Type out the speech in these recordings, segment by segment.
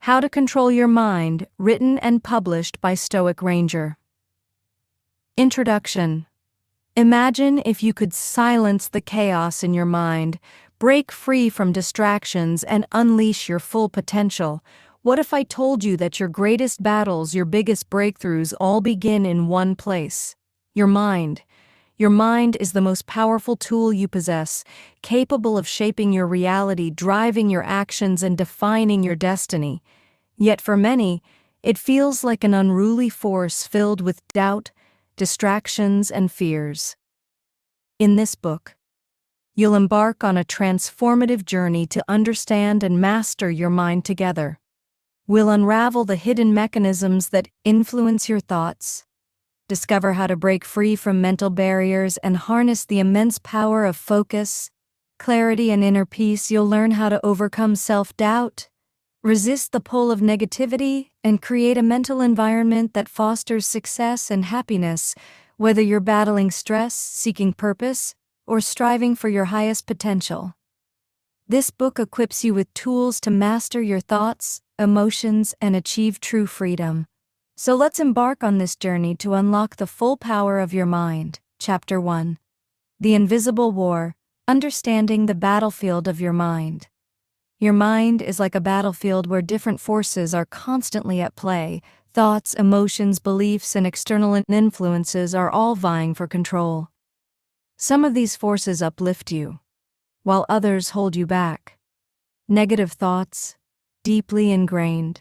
How to Control Your Mind, written and published by Stoic Ranger. Introduction. Imagine if you could silence the chaos in your mind, break free from distractions, and unleash your full potential. What if I told you that your greatest battles, your biggest breakthroughs, all begin in one place? Your mind. Your mind is the most powerful tool you possess, capable of shaping your reality, driving your actions, and defining your destiny. Yet for many, it feels like an unruly force filled with doubt, distractions, and fears. In this book, you'll embark on a transformative journey to understand and master your mind together. We'll unravel the hidden mechanisms that influence your thoughts, discover how to break free from mental barriers, and harness the immense power of focus, clarity, and inner peace. You'll learn how to overcome self-doubt, resist the pull of negativity, and create a mental environment that fosters success and happiness, whether you're battling stress, seeking purpose, or striving for your highest potential. This book equips you with tools to master your thoughts, emotions, and achieve true freedom. So let's embark on this journey to unlock the full power of your mind. Chapter 1. The Invisible War, Understanding the Battlefield of Your Mind. Your mind is like a battlefield where different forces are constantly at play. Thoughts, emotions, beliefs, and external influences are all vying for control. Some of these forces uplift you, while others hold you back. Negative thoughts, deeply ingrained.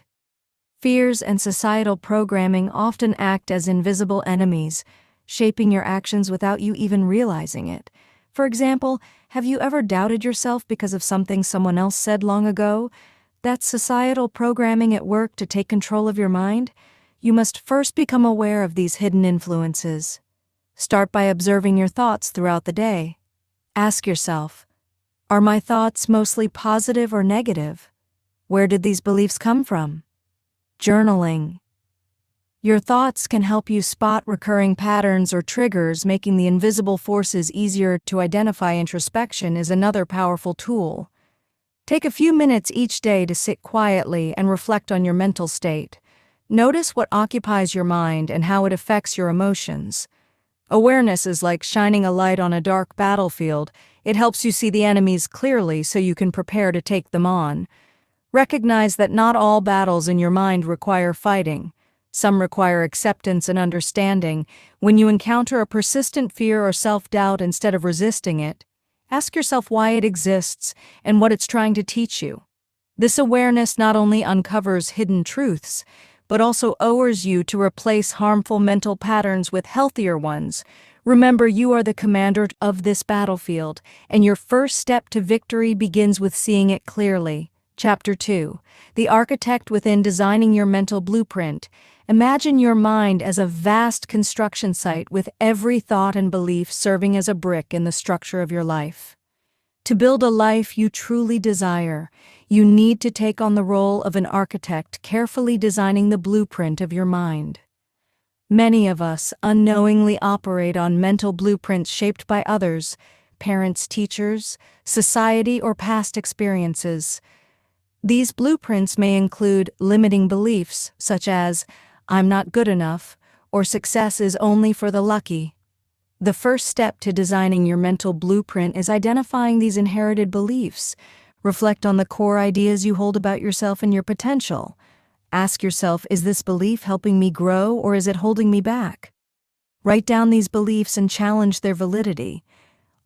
Fears and societal programming often act as invisible enemies, shaping your actions without you even realizing it. For example, have you ever doubted yourself because of something someone else said long ago? That's societal programming at work to take control of your mind. You must first become aware of these hidden influences. Start by observing your thoughts throughout the day. Ask yourself, are my thoughts mostly positive or negative? Where did these beliefs come from? Journaling. Your thoughts can help you spot recurring patterns or triggers, making the invisible forces easier to identify. Introspection is another powerful tool. Take a few minutes each day to sit quietly and reflect on your mental state. Notice what occupies your mind and how it affects your emotions. Awareness is like shining a light on a dark battlefield. It helps you see the enemies clearly so you can prepare to take them on. Recognize that not all battles in your mind require fighting. Some require acceptance and understanding. When you encounter a persistent fear or self-doubt, instead of resisting it, ask yourself why it exists and what it's trying to teach you. This awareness not only uncovers hidden truths, but also lowers you to replace harmful mental patterns with healthier ones. Remember, you are the commander of this battlefield, and your first step to victory begins with seeing it clearly. Chapter 2. The Architect Within, Designing Your Mental Blueprint. Imagine your mind as a vast construction site with every thought and belief serving as a brick in the structure of your life. To build a life you truly desire, you need to take on the role of an architect, carefully designing the blueprint of your mind. Many of us unknowingly operate on mental blueprints shaped by others, parents, teachers, society, or past experiences. These blueprints may include limiting beliefs, such as, I'm not good enough, or success is only for the lucky. The first step to designing your mental blueprint is identifying these inherited beliefs. Reflect on the core ideas you hold about yourself and your potential. Ask yourself, is this belief helping me grow or is it holding me back? Write down these beliefs and challenge their validity.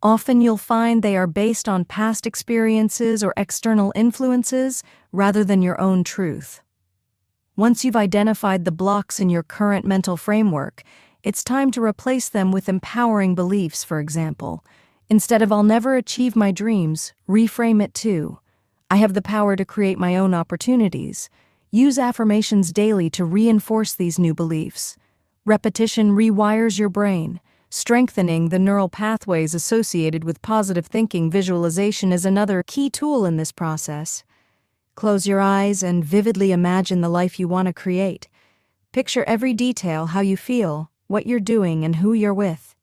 Often you'll find they are based on past experiences or external influences rather than your own truth. Once you've identified the blocks in your current mental framework, it's time to replace them with empowering beliefs. For example, instead of I'll never achieve my dreams, reframe it to I have the power to create my own opportunities. Use affirmations daily to reinforce these new beliefs. Repetition rewires your brain, strengthening the neural pathways associated with positive thinking. Visualization is another key tool in this process. Close your eyes and vividly imagine the life you want to create. Picture every detail, how you feel, what you're doing, and who you're with.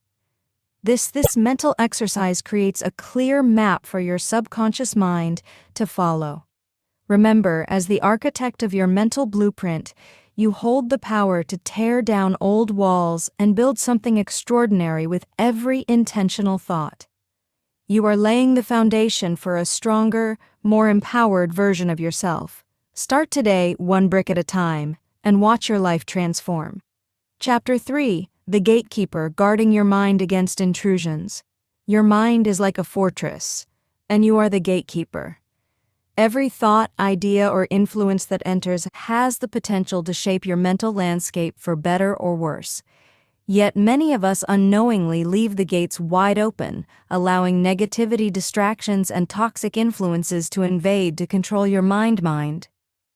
This mental exercise creates a clear map for your subconscious mind to follow. Remember, as the architect of your mental blueprint, you hold the power to tear down old walls and build something extraordinary with every intentional thought. You are laying the foundation for a stronger, more empowered version of yourself. Start today, one brick at a time, and watch your life transform. Chapter 3: The Gatekeeper Guarding Your Mind Against Intrusions. Your mind is like a fortress, and you are the gatekeeper. Every thought, idea, or influence that enters has the potential to shape your mental landscape for better or worse. Yet many of us unknowingly leave the gates wide open, allowing negativity, distractions, and toxic influences to invade to control your mind.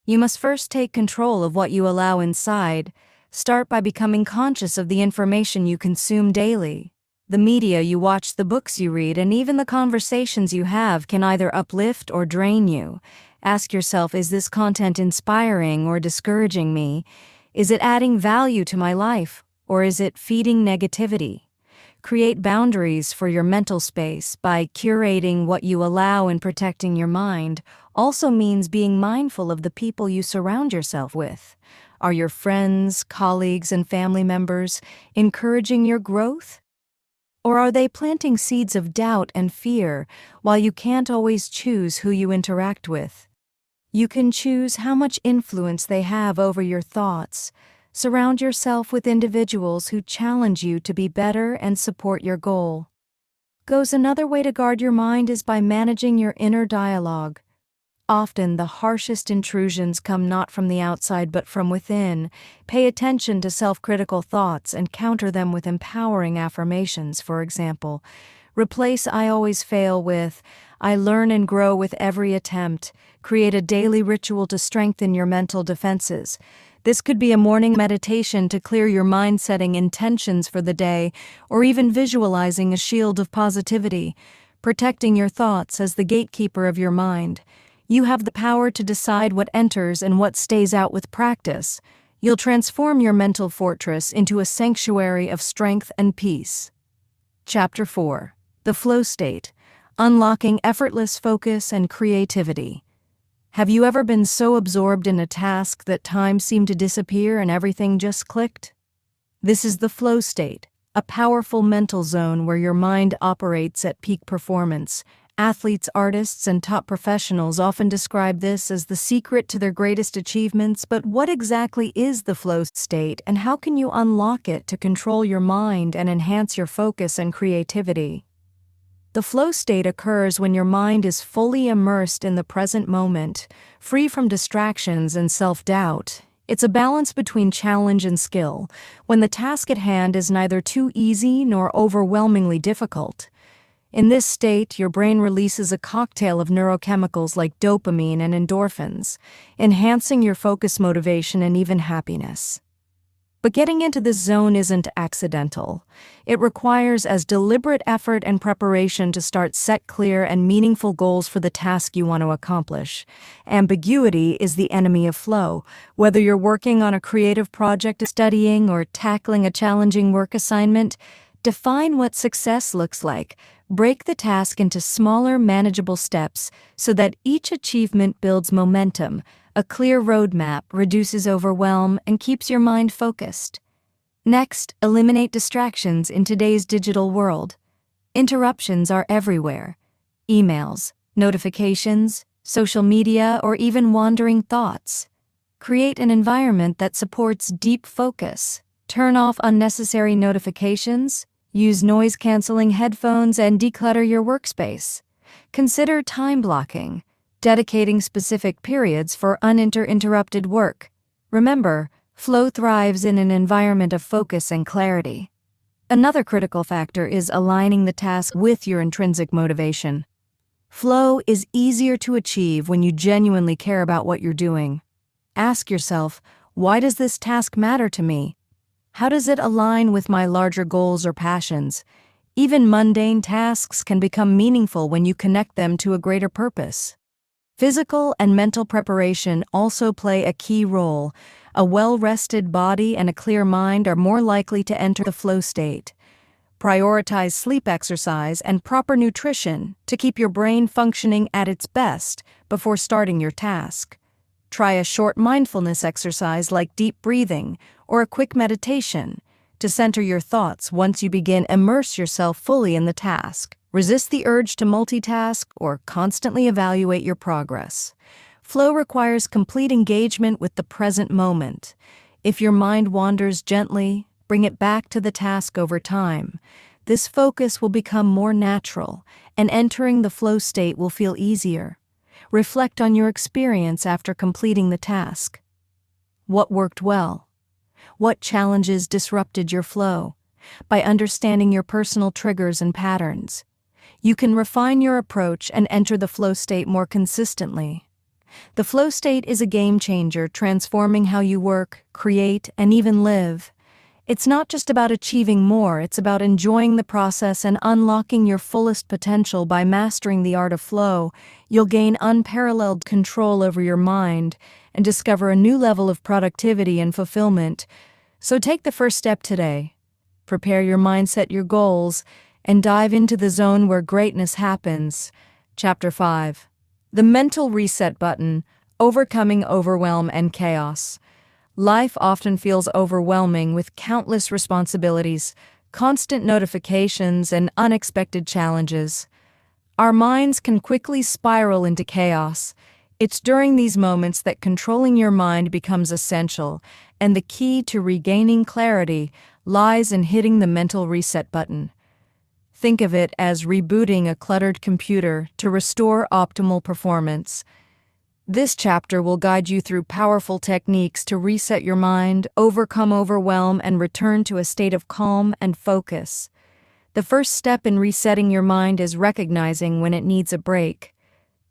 You must first take control of what you allow inside. Start by becoming conscious of the information you consume daily. The media you watch, the books you read, and even the conversations you have can either uplift or drain you. Ask yourself, is this content inspiring or discouraging me? Is it adding value to my life, or is it feeding negativity? Create boundaries for your mental space by curating what you allow and protecting your mind. Also means being mindful of the people you surround yourself with. Are your friends, colleagues, and family members encouraging your growth? Or are they planting seeds of doubt and fear while you can't always choose who you interact with? You can choose how much influence they have over your thoughts. Surround yourself with individuals who challenge you to be better and support your goal. Another way to guard your mind is by managing your inner dialogue. Often the harshest intrusions come not from the outside but from within. Pay attention to self-critical thoughts and counter them with empowering affirmations, for example. Replace "I always fail" with "I learn and grow with every attempt." Create a daily ritual to strengthen your mental defenses. This could be a morning meditation to clear your mind, setting intentions for the day, or even visualizing a shield of positivity. Protecting your thoughts as the gatekeeper of your mind. You have the power to decide what enters and what stays out. With practice, you'll transform your mental fortress into a sanctuary of strength and peace. Chapter 4: The Flow State, Unlocking Effortless Focus and Creativity. Have you ever been so absorbed in a task that time seemed to disappear and everything just clicked? This is the flow state, a powerful mental zone where your mind operates at peak performance. Athletes, artists, and top professionals often describe this as the secret to their greatest achievements. But what exactly is the flow state, and how can you unlock it to control your mind and enhance your focus and creativity? The flow state occurs when your mind is fully immersed in the present moment, free from distractions and self-doubt. It's a balance between challenge and skill, when the task at hand is neither too easy nor overwhelmingly difficult. In this state, your brain releases a cocktail of neurochemicals like dopamine and endorphins, enhancing your focus, motivation, and even happiness. But getting into this zone isn't accidental. It requires as deliberate effort and preparation to set clear and meaningful goals for the task you want to accomplish. Ambiguity is the enemy of flow. Whether you're working on a creative project, studying, or tackling a challenging work assignment, define what success looks like. Break the task into smaller, manageable steps so that each achievement builds momentum. A clear roadmap reduces overwhelm and keeps your mind focused. Next, eliminate distractions in today's digital world. Interruptions are everywhere. Emails, notifications, social media, or even wandering thoughts. Create an environment that supports deep focus. Turn off unnecessary notifications. Use noise-canceling headphones and declutter your workspace. Consider time blocking, dedicating specific periods for uninterrupted work. Remember, flow thrives in an environment of focus and clarity. Another critical factor is aligning the task with your intrinsic motivation. Flow is easier to achieve when you genuinely care about what you're doing. Ask yourself, why does this task matter to me? How does it align with my larger goals or passions? Even mundane tasks can become meaningful when you connect them to a greater purpose. Physical and mental preparation also play a key role. A well-rested body and a clear mind are more likely to enter the flow state. Prioritize sleep, exercise, and proper nutrition to keep your brain functioning at its best before starting your task. Try a short mindfulness exercise like deep breathing or a quick meditation to center your thoughts. Once you begin, immerse yourself fully in the task. Resist the urge to multitask or constantly evaluate your progress. Flow requires complete engagement with the present moment. If your mind wanders gently, bring it back to the task over time. This focus will become more natural, and entering the flow state will feel easier. Reflect on your experience after completing the task. What worked well? What challenges disrupted your flow? By understanding your personal triggers and patterns, you can refine your approach and enter the flow state more consistently. The flow state is a game changer, transforming how you work, create, and even live. It's not just about achieving more, it's about enjoying the process and unlocking your fullest potential. By mastering the art of flow, you'll gain unparalleled control over your mind and discover a new level of productivity and fulfillment. So take the first step today. Prepare your mindset, your goals, and dive into the zone where greatness happens. Chapter 5. The Mental Reset Button: Overcoming Overwhelm and Chaos. Life often feels overwhelming with countless responsibilities, constant notifications, and unexpected challenges. Our minds can quickly spiral into chaos. It's during these moments that controlling your mind becomes essential, and the key to regaining clarity lies in hitting the mental reset button. Think of it as rebooting a cluttered computer to restore optimal performance. This chapter will guide you through powerful techniques to reset your mind, overcome overwhelm, and return to a state of calm and focus. The first step in resetting your mind is recognizing when it needs a break.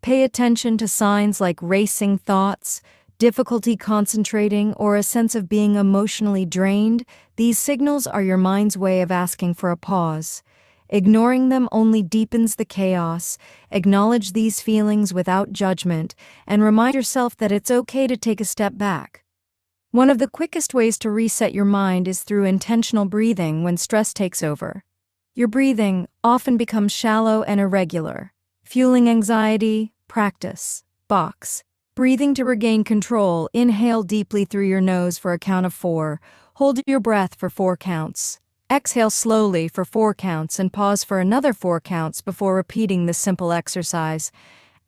Pay attention to signs like racing thoughts, difficulty concentrating, or a sense of being emotionally drained. These signals are your mind's way of asking for a pause. Ignoring them only deepens the chaos. Acknowledge these feelings without judgment and remind yourself that it's okay to take a step back. One of the quickest ways to reset your mind is through intentional breathing when stress takes over. Your breathing often becomes shallow and irregular, fueling anxiety. Practice box breathing to regain control. Inhale deeply through your nose for a count of 4. Hold your breath for 4 counts. Exhale slowly for 4 counts and pause for another 4 counts before repeating this simple exercise.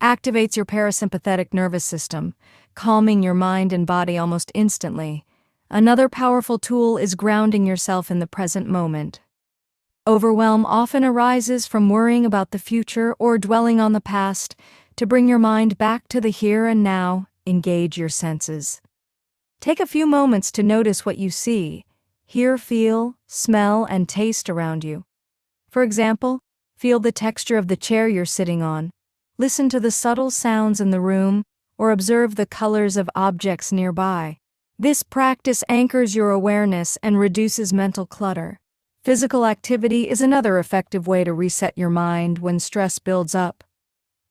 Activates your parasympathetic nervous system, calming your mind and body almost instantly. Another powerful tool is grounding yourself in the present moment. Overwhelm often arises from worrying about the future or dwelling on the past. To bring your mind back to the here and now, engage your senses. Take a few moments to notice what you see, hear, feel, smell, and taste around you. For example, feel the texture of the chair you're sitting on, listen to the subtle sounds in the room, or observe the colors of objects nearby. This practice anchors your awareness and reduces mental clutter. Physical activity is another effective way to reset your mind when stress builds up.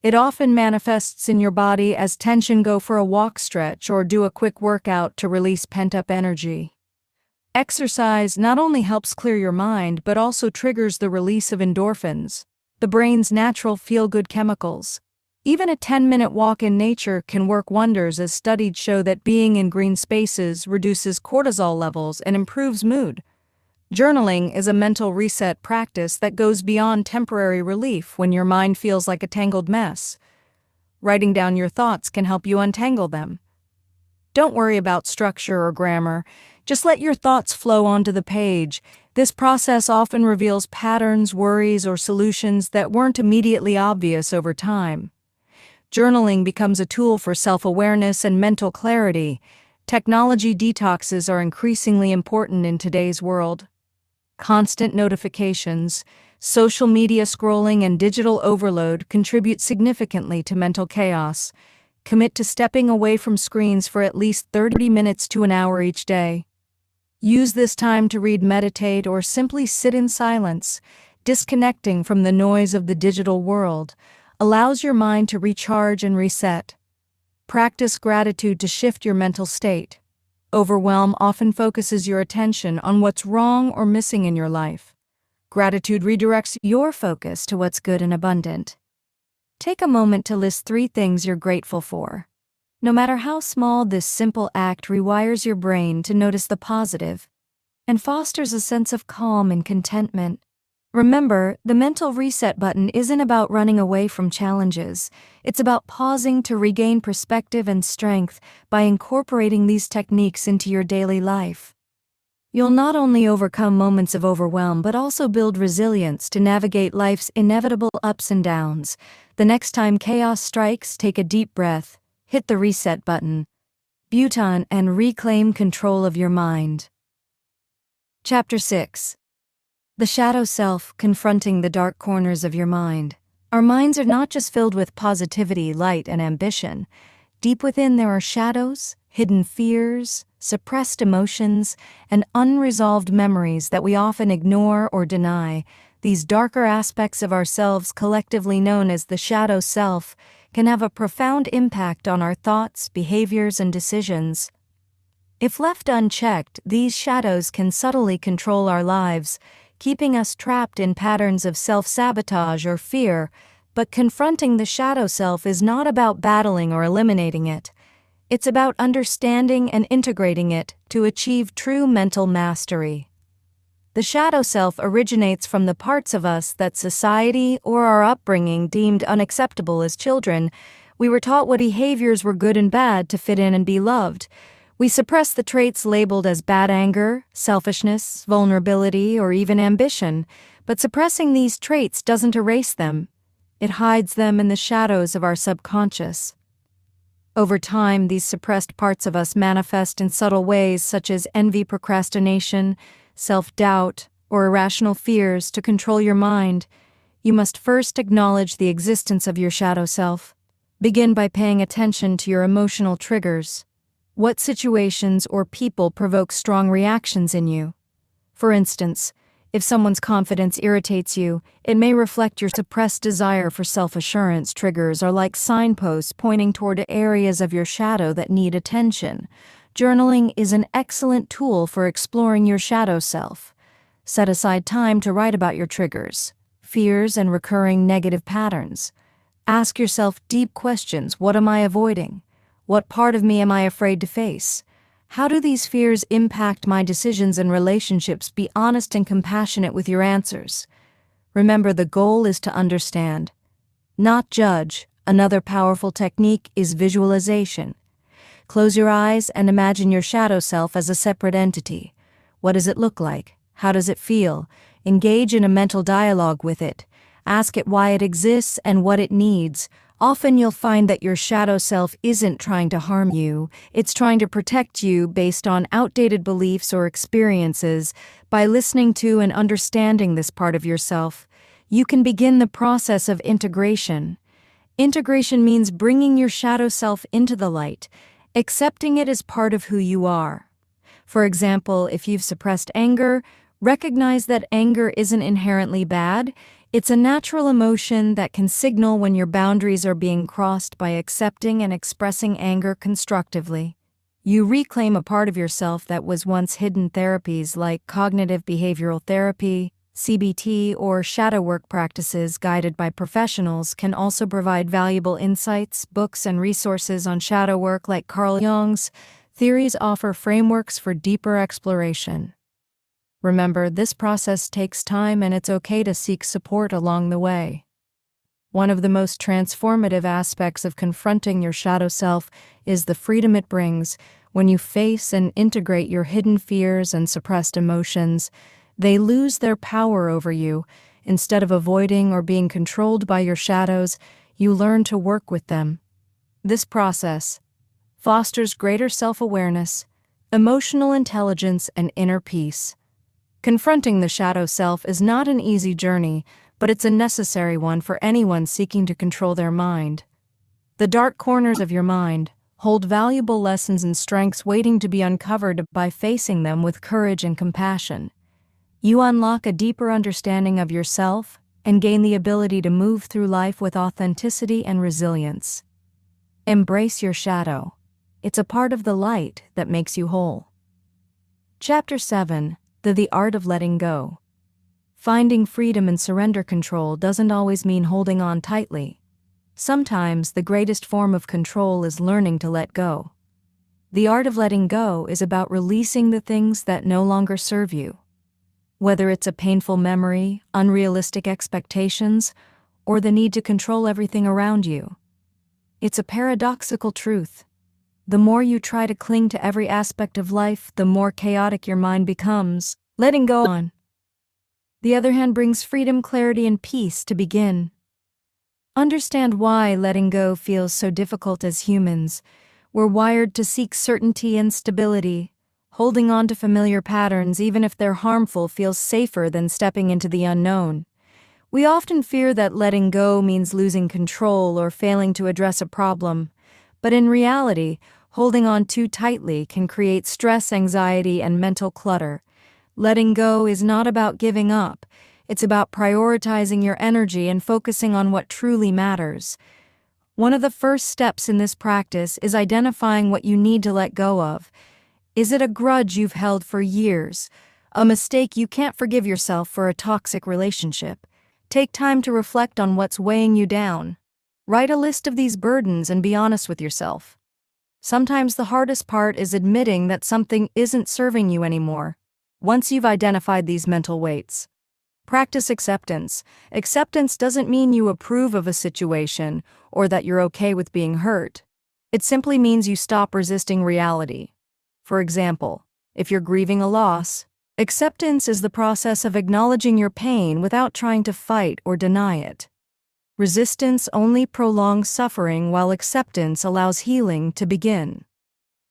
It often manifests in your body as tension. Go for a walk, stretch, or do a quick workout to release pent-up energy. Exercise not only helps clear your mind but also triggers the release of endorphins, the brain's natural feel-good chemicals. Even a 10-minute walk in nature can work wonders, as studies show that being in green spaces reduces cortisol levels and improves mood. Journaling is a mental reset practice that goes beyond temporary relief when your mind feels like a tangled mess. Writing down your thoughts can help you untangle them. Don't worry about structure or grammar. Just let your thoughts flow onto the page. This process often reveals patterns, worries, or solutions that weren't immediately obvious over time. Journaling becomes a tool for self-awareness and mental clarity. Technology detoxes are increasingly important in today's world. Constant notifications, social media scrolling, and digital overload contribute significantly to mental chaos. Commit to stepping away from screens for at least 30 minutes to an hour each day. Use this time to read, meditate, or simply sit in silence. Disconnecting from the noise of the digital world allows your mind to recharge and reset. Practice gratitude to shift your mental state. Overwhelm often focuses your attention on what's wrong or missing in your life. Gratitude redirects your focus to what's good and abundant. Take a moment to list 3 things you're grateful for. No matter how small, this simple act rewires your brain to notice the positive and fosters a sense of calm and contentment. Remember, the mental reset button isn't about running away from challenges. It's about pausing to regain perspective and strength by incorporating these techniques into your daily life. You'll not only overcome moments of overwhelm but also build resilience to navigate life's inevitable ups and downs. The next time chaos strikes, take a deep breath, hit the reset button, button, and reclaim control of your mind. Chapter 6. The Shadow Self, Confronting the Dark Corners of Your Mind. Our minds are not just filled with positivity, light, and ambition. Deep within there are shadows, hidden fears, suppressed emotions, and unresolved memories that we often ignore or deny. These darker aspects of ourselves, collectively known as the shadow self, can have a profound impact on our thoughts, behaviors, and decisions. If left unchecked, these shadows can subtly control our lives, keeping us trapped in patterns of self-sabotage or fear. But confronting the shadow self is not about battling or eliminating it. It's about understanding and integrating it to achieve true mental mastery. The shadow self originates from the parts of us that society or our upbringing deemed unacceptable as children. We were taught what behaviors were good and bad to fit in and be loved. We suppress the traits labeled as bad anger, selfishness, vulnerability, or even ambition. But suppressing these traits doesn't erase them. It hides them in the shadows of our subconscious. Over time, these suppressed parts of us manifest in subtle ways such as envy, procrastination, self-doubt, or irrational fears. To control your mind, you must first acknowledge the existence of your shadow self. Begin by paying attention to your emotional triggers. What situations or people provoke strong reactions in you? For instance, if someone's confidence irritates you, it may reflect your suppressed desire for self-assurance. Triggers are like signposts pointing toward areas of your shadow that need attention. Journaling is an excellent tool for exploring your shadow self. Set aside time to write about your triggers, fears, and recurring negative patterns. Ask yourself deep questions. What am I avoiding? What part of me am I afraid to face? How do these fears impact my decisions and relationships? Be honest and compassionate with your answers. Remember, the goal is to understand, not judge. Another powerful technique is visualization. Close your eyes and imagine your shadow self as a separate entity. What does it look like? How does it feel? Engage in a mental dialogue with it. Ask it why it exists and what it needs. Often you'll find that your shadow self isn't trying to harm you, it's trying to protect you based on outdated beliefs or experiences. By listening to and understanding this part of yourself, you can begin the process of integration. Integration means bringing your shadow self into the light, accepting it as part of who you are. For example, if you've suppressed anger, recognize that anger isn't inherently bad. It's a natural emotion that can signal when your boundaries are being crossed. By accepting and expressing anger constructively, you reclaim a part of yourself that was once hidden. Therapies like cognitive behavioral therapy, CBT, or shadow work practices guided by professionals can also provide valuable insights. Books and resources on shadow work like Carl Jung's theories offer frameworks for deeper exploration. Remember, this process takes time and it's okay to seek support along the way. One of the most transformative aspects of confronting your shadow self is the freedom it brings. When you face and integrate your hidden fears and suppressed emotions, they lose their power over you. Instead of avoiding or being controlled by your shadows, you learn to work with them. This process fosters greater self-awareness, emotional intelligence, and inner peace. Confronting the shadow self is not an easy journey, but it's a necessary one for anyone seeking to control their mind. The dark corners of your mind hold valuable lessons and strengths waiting to be uncovered. By facing them with courage and compassion, you unlock a deeper understanding of yourself and gain the ability to move through life with authenticity and resilience. Embrace your shadow. It's a part of the light that makes you whole. Chapter 7. The Art of Letting Go. Finding freedom and surrender control doesn't always mean holding on tightly. Sometimes the greatest form of control is learning to let go. The art of letting go is about releasing the things that no longer serve you. Whether it's a painful memory, unrealistic expectations, or the need to control everything around you. It's a paradoxical truth. The more you try to cling to every aspect of life, the more chaotic your mind becomes. Letting go on the other hand brings freedom, clarity, and peace to begin. Understand why letting go feels so difficult as humans. We're wired to seek certainty and stability. Holding on to familiar patterns, even if they're harmful, feels safer than stepping into the unknown. We often fear that letting go means losing control or failing to address a problem. But in reality, holding on too tightly can create stress, anxiety, and mental clutter. Letting go is not about giving up. It's about prioritizing your energy and focusing on what truly matters. One of the first steps in this practice is identifying what you need to let go of. Is it a grudge you've held for years? A mistake you can't forgive yourself for, a toxic relationship? Take time to reflect on what's weighing you down. Write a list of these burdens and be honest with yourself. Sometimes the hardest part is admitting that something isn't serving you anymore. Once you've identified these mental weights, practice acceptance. Acceptance doesn't mean you approve of a situation or that you're okay with being hurt. It simply means you stop resisting reality. For example, if you're grieving a loss, acceptance is the process of acknowledging your pain without trying to fight or deny it. Resistance only prolongs suffering, while acceptance allows healing to begin.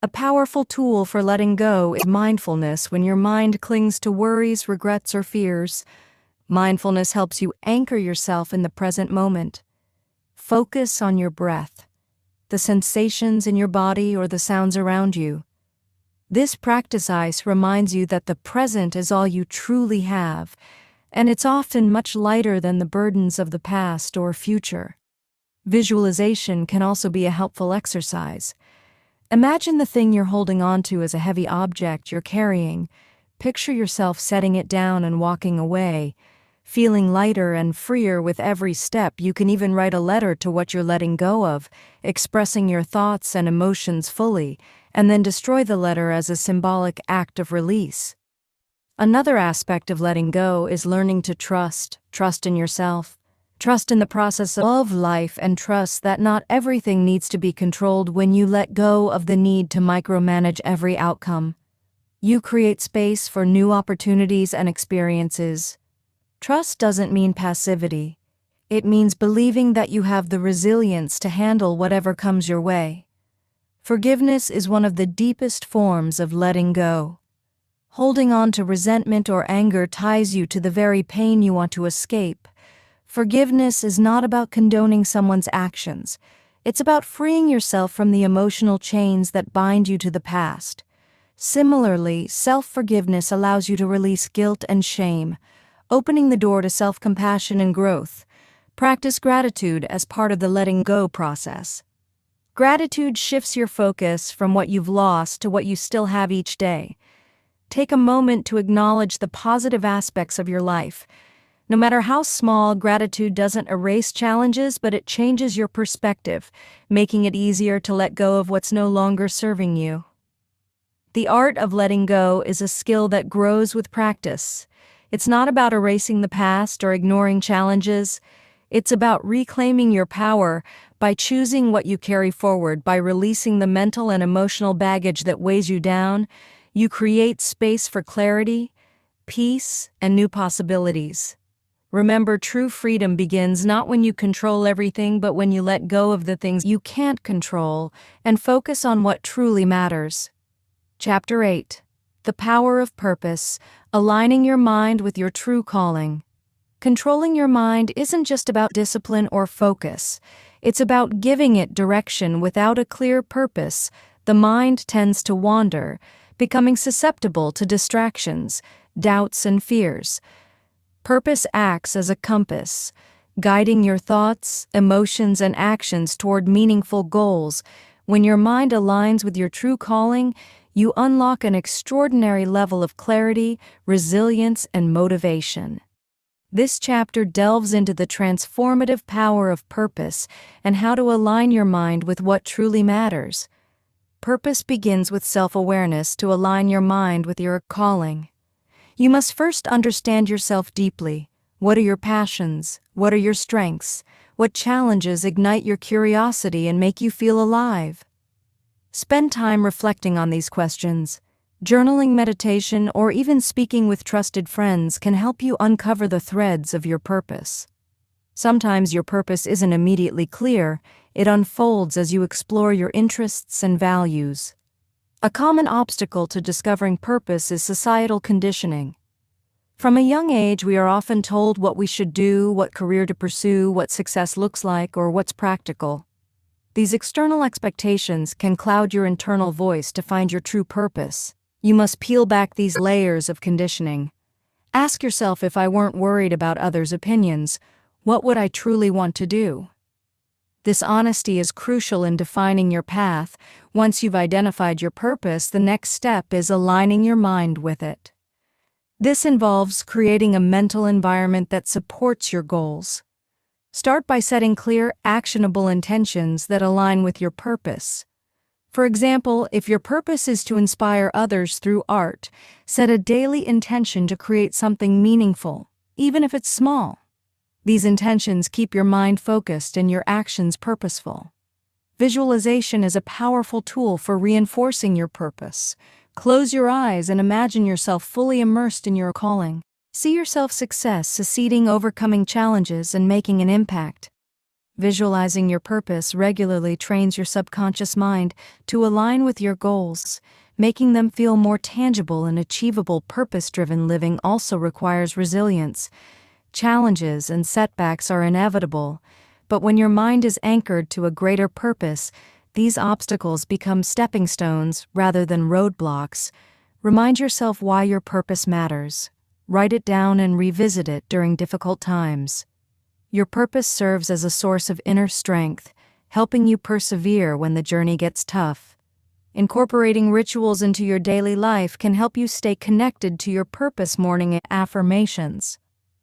A powerful tool for letting go is mindfulness. When your mind clings to worries, regrets, or fears, mindfulness helps you anchor yourself in the present moment. Focus on your breath, the sensations in your body, or the sounds around you. This practice reminds you that the present is all you truly have, and it's often much lighter than the burdens of the past or future. Visualization can also be a helpful exercise. Imagine the thing you're holding on to as a heavy object you're carrying. Picture yourself setting it down and walking away, feeling lighter and freer with every step. You can even write a letter to what you're letting go of, expressing your thoughts and emotions fully, and then destroy the letter as a symbolic act of release. Another aspect of letting go is learning to trust. Trust in yourself. Trust in the process of life, and trust that not everything needs to be controlled. When you let go of the need to micromanage every outcome, you create space for new opportunities and experiences. Trust doesn't mean passivity. It means believing that you have the resilience to handle whatever comes your way. Forgiveness is one of the deepest forms of letting go. Holding on to resentment or anger ties you to the very pain you want to escape. Forgiveness is not about condoning someone's actions. It's about freeing yourself from the emotional chains that bind you to the past. Similarly, self-forgiveness allows you to release guilt and shame, opening the door to self-compassion and growth. Practice gratitude as part of the letting go process. Gratitude shifts your focus from what you've lost to what you still have each day. Take a moment to acknowledge the positive aspects of your life. No matter how small, gratitude doesn't erase challenges, but it changes your perspective, making it easier to let go of what's no longer serving you. The art of letting go is a skill that grows with practice. It's not about erasing the past or ignoring challenges. It's about reclaiming your power by choosing what you carry forward. By releasing the mental and emotional baggage that weighs you down, you create space for clarity, peace, and new possibilities. Remember, true freedom begins not when you control everything, but when you let go of the things you can't control and focus on what truly matters. Chapter 8. The Power of Purpose, Aligning Your Mind with Your True Calling. Controlling your mind isn't just about discipline or focus. It's about giving it direction. Without a clear purpose, the mind tends to wander, becoming susceptible to distractions, doubts, and fears. Purpose acts as a compass, guiding your thoughts, emotions, and actions toward meaningful goals. When your mind aligns with your true calling, you unlock an extraordinary level of clarity, resilience, and motivation. This chapter delves into the transformative power of purpose and how to align your mind with what truly matters. Purpose begins with self-awareness to align your mind with your calling. You must first understand yourself deeply. What are your passions? What are your strengths? What challenges ignite your curiosity and make you feel alive? Spend time reflecting on these questions. Journaling, meditation, or even speaking with trusted friends can help you uncover the threads of your purpose. Sometimes your purpose isn't immediately clear. It unfolds as you explore your interests and values. A common obstacle to discovering purpose is societal conditioning. From a young age, we are often told what we should do, what career to pursue, what success looks like, or what's practical. These external expectations can cloud your internal voice to find your true purpose. You must peel back these layers of conditioning. Ask yourself, if I weren't worried about others' opinions, what would I truly want to do? This honesty is crucial in defining your path. Once you've identified your purpose, the next step is aligning your mind with it. This involves creating a mental environment that supports your goals. Start by setting clear, actionable intentions that align with your purpose. For example, if your purpose is to inspire others through art, set a daily intention to create something meaningful, even if it's small. These intentions keep your mind focused and your actions purposeful. Visualization is a powerful tool for reinforcing your purpose. Close your eyes and imagine yourself fully immersed in your calling. See yourself succeeding, overcoming challenges, and making an impact. Visualizing your purpose regularly trains your subconscious mind to align with your goals, making them feel more tangible and achievable. Purpose-driven living also requires resilience. Challenges and setbacks are inevitable, but when your mind is anchored to a greater purpose, these obstacles become stepping stones rather than roadblocks. Remind yourself why your purpose matters. Write it down and revisit it during difficult times. Your purpose serves as a source of inner strength, helping you persevere when the journey gets tough. Incorporating rituals into your daily life can help you stay connected to your purpose. Morning affirmations,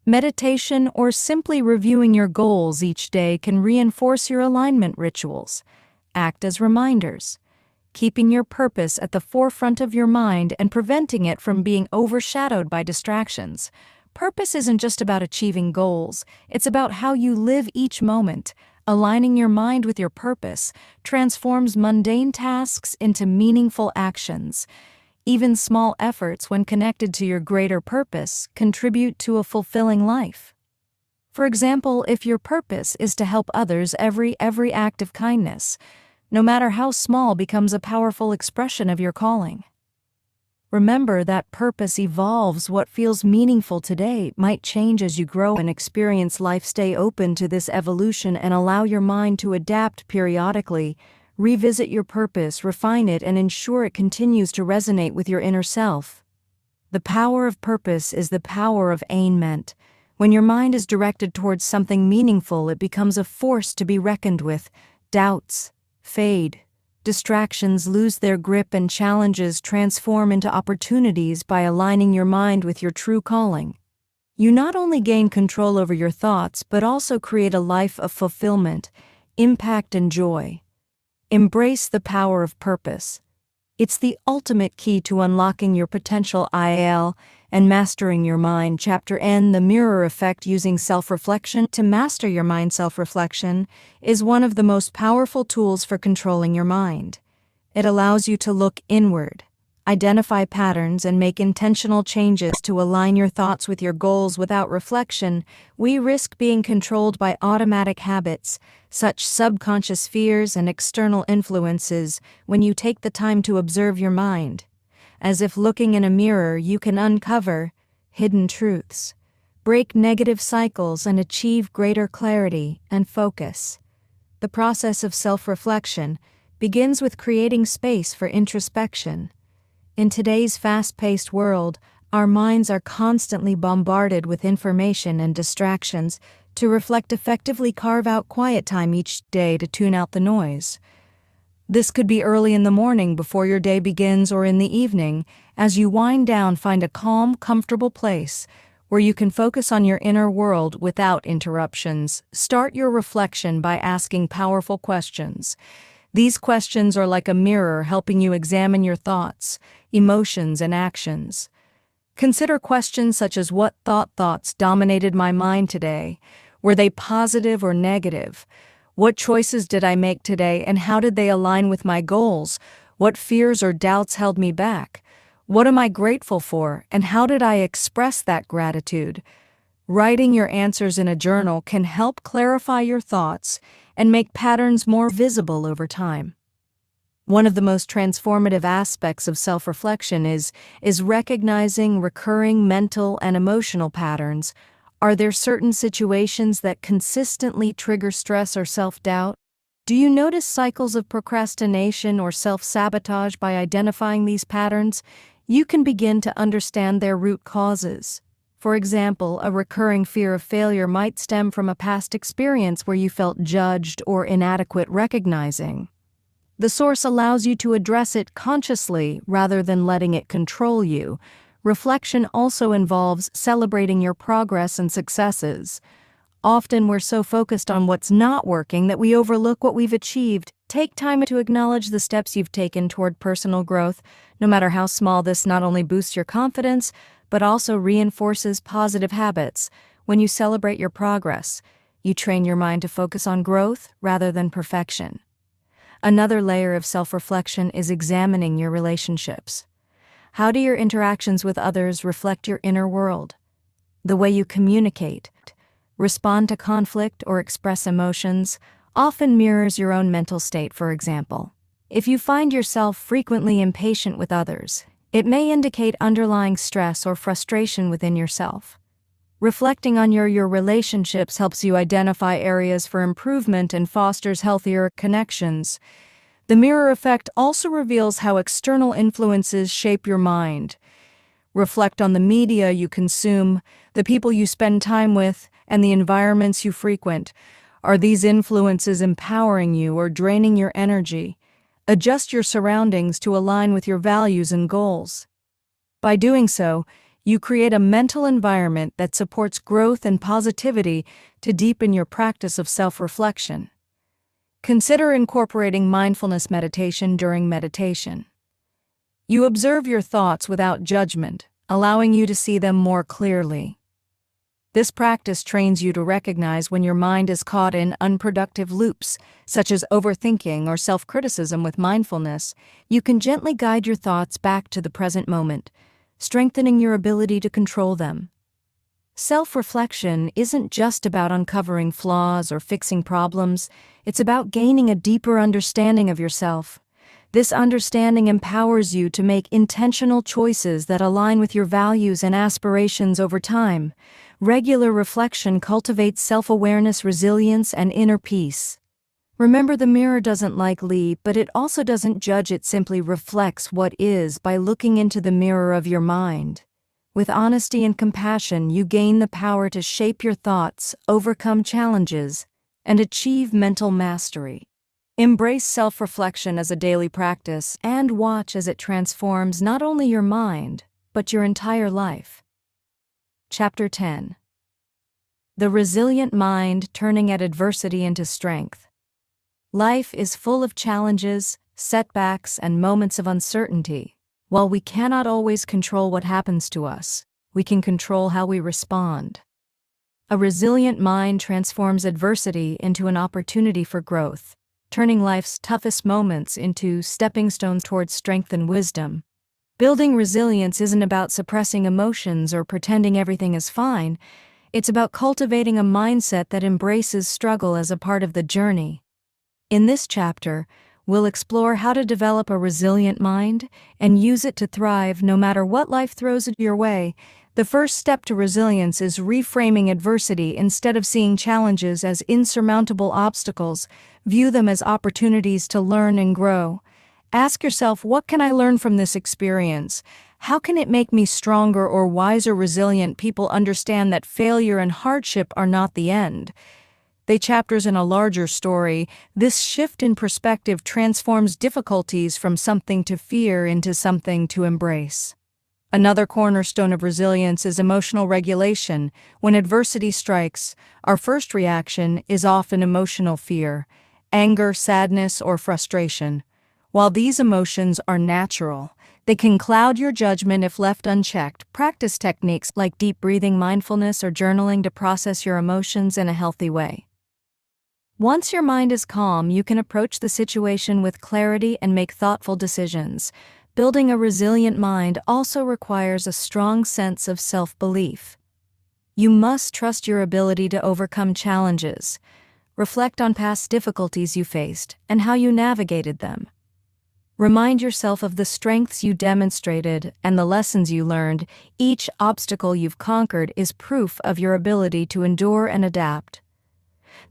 meditation, or simply reviewing your goals each day can reinforce your alignment. Rituals act as reminders, keeping your purpose at the forefront of your mind and preventing it from being overshadowed by distractions. Purpose isn't just about achieving goals, it's about how you live each moment. Aligning your mind with your purpose transforms mundane tasks into meaningful actions. Even small efforts, when connected to your greater purpose, contribute to a fulfilling life. For example, if your purpose is to help others, every act of kindness, no matter how small, becomes a powerful expression of your calling. Remember that purpose evolves. What feels meaningful today might change as you grow and experience life. Stay open to this evolution and allow your mind to adapt periodically. Revisit your purpose, refine it, and ensure it continues to resonate with your inner self. The power of purpose is the power of alignment. When your mind is directed towards something meaningful, it becomes a force to be reckoned with. Doubts fade. Distractions lose their grip and challenges transform into opportunities. By aligning your mind with your true calling, you not only gain control over your thoughts but also create a life of fulfillment, impact, and joy. Embrace the power of purpose. It's the ultimate key to unlocking your potential and mastering your mind. Chapter N, the mirror effect. Using self-reflection to master your mind. Self-reflection is one of the most powerful tools for controlling your mind. It allows you to look inward, identify patterns, and make intentional changes to align your thoughts with your goals. Without reflection, we risk being controlled by automatic habits, such subconscious fears and external influences. When you take the time to observe your mind, as if looking in a mirror, you can uncover hidden truths, break negative cycles, and achieve greater clarity and focus. The process of self-reflection begins with creating space for introspection. In today's fast-paced world, our minds are constantly bombarded with information and distractions. To reflect effectively, carve out quiet time each day to tune out the noise. This could be early in the morning before your day begins, or in the evening. As you wind down, find a calm, comfortable place where you can focus on your inner world without interruptions. Start your reflection by asking powerful questions. These questions are like a mirror helping you examine your thoughts, emotions, and actions. Consider questions such as what thoughts dominated my mind today? Were they positive or negative? What choices did I make today and how did they align with my goals? What fears or doubts held me back? What am I grateful for and how did I express that gratitude? Writing your answers in a journal can help clarify your thoughts and make patterns more visible over time. One of the most transformative aspects of self-reflection is recognizing recurring mental and emotional patterns. Are there certain situations that consistently trigger stress or self-doubt? Do you notice cycles of procrastination or self-sabotage? By identifying these patterns, you can begin to understand their root causes. For example, a recurring fear of failure might stem from a past experience where you felt judged or inadequate. Recognizing the source allows you to address it consciously rather than letting it control you. Reflection also involves celebrating your progress and successes. Often we're so focused on what's not working that we overlook what we've achieved. Take time to acknowledge the steps you've taken toward personal growth. No matter how small, this not only boosts your confidence, but also reinforces positive habits. When you celebrate your progress, you train your mind to focus on growth rather than perfection. Another layer of self-reflection is examining your relationships. How do your interactions with others reflect your inner world? The way you communicate, respond to conflict, or express emotions often mirrors your own mental state. For example, if you find yourself frequently impatient with others, it may indicate underlying stress or frustration within yourself. Reflecting on your relationships helps you identify areas for improvement and fosters healthier connections. The mirror effect also reveals how external influences shape your mind. Reflect on the media you consume, the people you spend time with, and the environments you frequent. Are these influences empowering you or draining your energy? Adjust your surroundings to align with your values and goals. By doing so, you create a mental environment that supports growth and positivity to deepen your practice of self-reflection. Consider incorporating mindfulness meditation during meditation. You observe your thoughts without judgment, allowing you to see them more clearly. This practice trains you to recognize when your mind is caught in unproductive loops, such as overthinking or self-criticism. With mindfulness, you can gently guide your thoughts back to the present moment, strengthening your ability to control them. Self-reflection isn't just about uncovering flaws or fixing problems, it's about gaining a deeper understanding of yourself. This understanding empowers you to make intentional choices that align with your values and aspirations over time. Regular reflection cultivates self-awareness, resilience, and inner peace. Remember, the mirror doesn't lead, but it also doesn't judge. It simply reflects what is. By looking into the mirror of your mind with honesty and compassion, you gain the power to shape your thoughts, overcome challenges, and achieve mental mastery. Embrace self-reflection as a daily practice and watch as it transforms not only your mind, but your entire life. Chapter 10. The Resilient Mind, Turning Adversity into Strength. Life is full of challenges, setbacks, and moments of uncertainty. While we cannot always control what happens to us, we can control how we respond. A resilient mind transforms adversity into an opportunity for growth, turning life's toughest moments into stepping stones towards strength and wisdom. Building resilience isn't about suppressing emotions or pretending everything is fine. It's about cultivating a mindset that embraces struggle as a part of the journey. In this chapter, we'll explore how to develop a resilient mind and use it to thrive no matter what life throws your way. The first step to resilience is reframing adversity. Instead of seeing challenges as insurmountable obstacles, view them as opportunities to learn and grow. Ask yourself, what can I learn from this experience? How can it make me stronger or wiser? Resilient people understand that failure and hardship are not the end. They chapters in a larger story. This shift in perspective transforms difficulties from something to fear into something to embrace. Another cornerstone of resilience is emotional regulation. When adversity strikes, our first reaction is often emotional fear, anger, sadness, or frustration. While these emotions are natural, they can cloud your judgment if left unchecked. Practice techniques like deep breathing, mindfulness, or journaling to process your emotions in a healthy way. Once your mind is calm, you can approach the situation with clarity and make thoughtful decisions. Building a resilient mind also requires a strong sense of self-belief. You must trust your ability to overcome challenges. Reflect on past difficulties you faced and how you navigated them. Remind yourself of the strengths you demonstrated and the lessons you learned. Each obstacle you've conquered is proof of your ability to endure and adapt.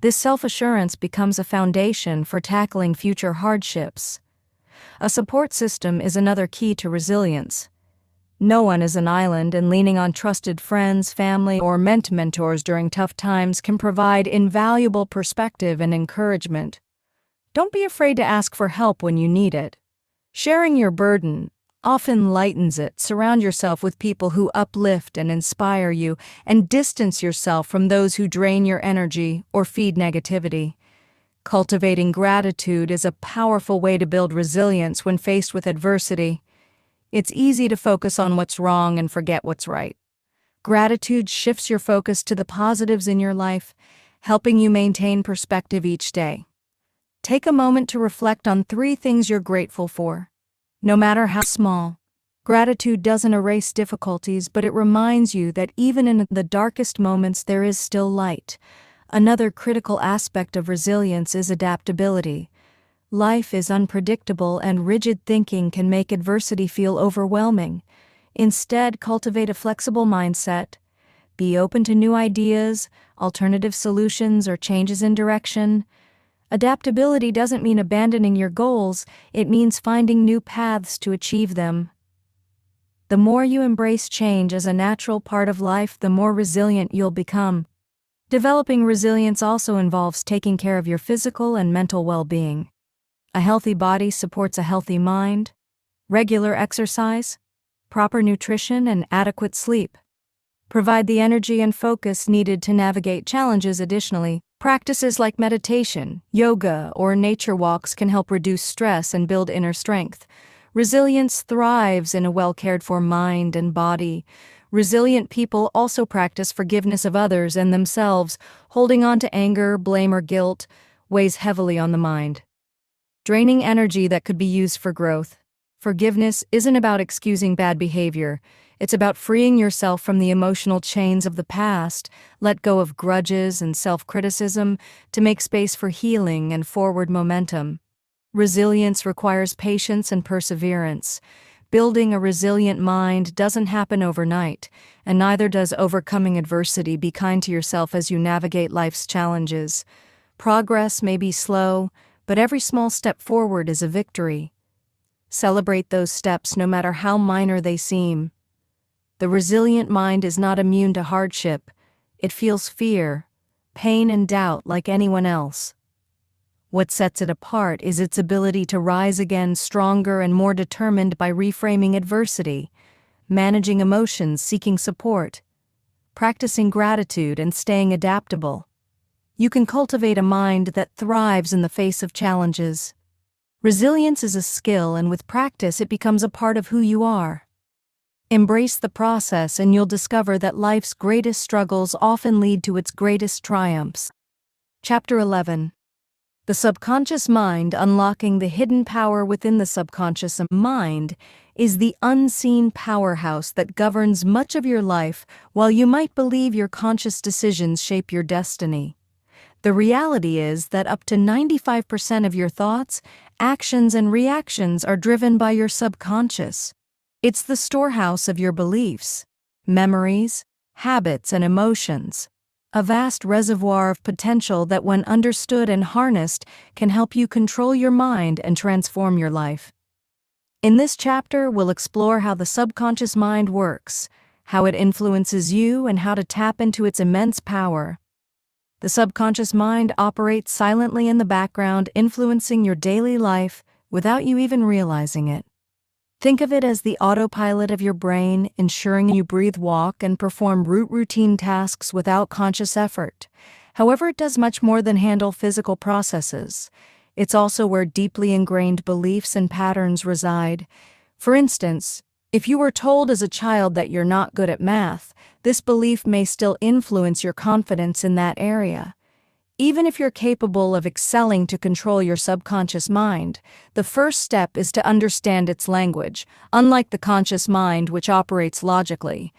This self-assurance becomes a foundation for tackling future hardships. A support system is another key to resilience. No one is an island, and leaning on trusted friends, family, or mentors during tough times can provide invaluable perspective and encouragement. Don't be afraid to ask for help when you need it. Sharing your burden often lightens it. Surround yourself with people who uplift and inspire you, and distance yourself from those who drain your energy or feed negativity. Cultivating gratitude is a powerful way to build resilience when faced with adversity. It's easy to focus on what's wrong and forget what's right. Gratitude shifts your focus to the positives in your life, helping you maintain perspective each day. Take a moment to reflect on 3 things you're grateful for, no matter how small. Gratitude doesn't erase difficulties, but it reminds you that even in the darkest moments there is still light. Another critical aspect of resilience is adaptability. Life is unpredictable, and rigid thinking can make adversity feel overwhelming. Instead, cultivate a flexible mindset. Be open to new ideas, alternative solutions, or changes in direction. Adaptability doesn't mean abandoning your goals, it means finding new paths to achieve them. The more you embrace change as a natural part of life, the more resilient you'll become. Developing resilience also involves taking care of your physical and mental well-being. A healthy body supports a healthy mind. Regular exercise, proper nutrition, and adequate sleep provide the energy and focus needed to navigate challenges. Additionally, practices like meditation, yoga, or nature walks can help reduce stress and build inner strength. Resilience thrives in a well-cared-for mind and body. Resilient people also practice forgiveness of others and themselves. Holding on to anger, blame, or guilt weighs heavily on the mind, draining energy that could be used for growth. Forgiveness isn't about excusing bad behavior. It's about freeing yourself from the emotional chains of the past. Let go of grudges and self-criticism to make space for healing and forward momentum. Resilience requires patience and perseverance. Building a resilient mind doesn't happen overnight, and neither does overcoming adversity. Be kind to yourself as you navigate life's challenges. Progress may be slow, but every small step forward is a victory. Celebrate those steps, no matter how minor they seem. The resilient mind is not immune to hardship. It feels fear, pain, and doubt like anyone else. What sets it apart is its ability to rise again stronger and more determined. By reframing adversity, managing emotions, seeking support, practicing gratitude, and staying adaptable, you can cultivate a mind that thrives in the face of challenges. Resilience is a skill, and with practice it becomes a part of who you are. Embrace the process, and you'll discover that life's greatest struggles often lead to its greatest triumphs. Chapter 11. The subconscious mind. Unlocking the hidden power within the subconscious mind is the unseen powerhouse that governs much of your life. While you might believe your conscious decisions shape your destiny, the reality is that up to 95% of your thoughts, actions, and reactions are driven by your subconscious. It's the storehouse of your beliefs, memories, habits, and emotions. A vast reservoir of potential that, when understood and harnessed, can help you control your mind and transform your life. In this chapter, we'll explore how the subconscious mind works, how it influences you, and how to tap into its immense power. The subconscious mind operates silently in the background, influencing your daily life without you even realizing it. Think of it as the autopilot of your brain, ensuring you breathe, walk, and perform routine tasks without conscious effort. However, it does much more than handle physical processes. It's also where deeply ingrained beliefs and patterns reside. For instance, if you were told as a child that you're not good at math, this belief may still influence your confidence in that area. Even if you're capable of excelling to control your subconscious mind, the first step is to understand its language. Unlike the conscious mind, which operates logically,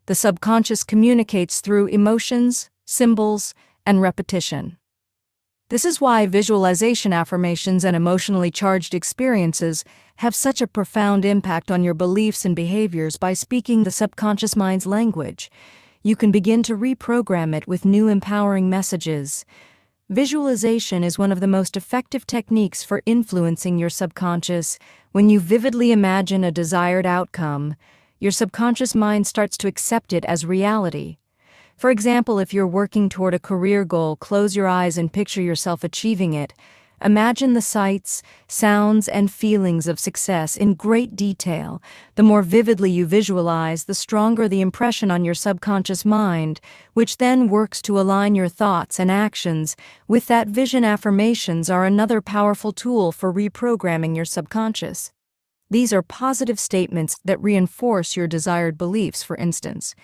the subconscious communicates through emotions, symbols, and repetition. This is why visualization affirmations and emotionally charged experiences have such a profound impact on your beliefs and behaviors. By speaking the subconscious mind's language, you can begin to reprogram it with new empowering messages. Visualization is one of the most effective techniques for influencing your subconscious. When you vividly imagine a desired outcome, your subconscious mind starts to accept it as reality. For example, if you're working toward a career goal, close your eyes and picture yourself achieving it. Imagine the sights, sounds, and feelings of success in great detail. The more vividly you visualize, the stronger the impression on your subconscious mind, which then works to align your thoughts and actions. With that vision, affirmations are another powerful tool for reprogramming your subconscious. These are positive statements that reinforce your desired beliefs. For instance,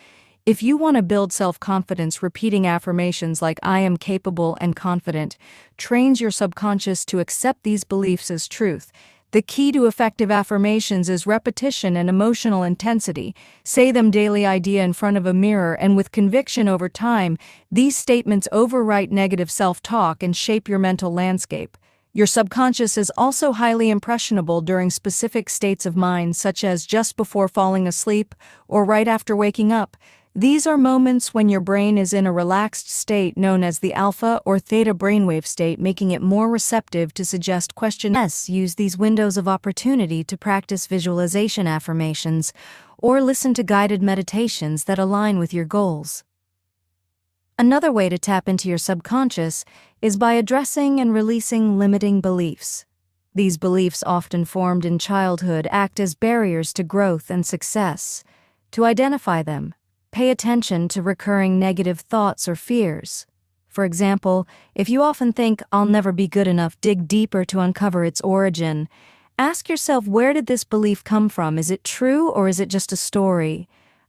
if you want to build self-confidence, repeating affirmations like "I am capable and confident" trains your subconscious to accept these beliefs as truth. The key to effective affirmations is repetition and emotional intensity. Say them daily, idea in front of a mirror, and with conviction. Over time, these statements overwrite negative self-talk and shape your mental landscape. Your subconscious is also highly impressionable during specific states of mind, such as just before falling asleep or right after waking up. These are moments when your brain is in a relaxed state known as the alpha or theta brainwave state, making it more receptive to suggest questions. Use these windows of opportunity to practice visualization affirmations or listen to guided meditations that align with your goals. Another way to tap into your subconscious is by addressing and releasing limiting beliefs. These beliefs, often formed in childhood, act as barriers to growth and success. To identify them, pay attention to recurring negative thoughts or fears. For example, if you often think, "I'll never be good enough," dig deeper to uncover its origin. Ask yourself, where did this belief come from? Is it true or is it just a story?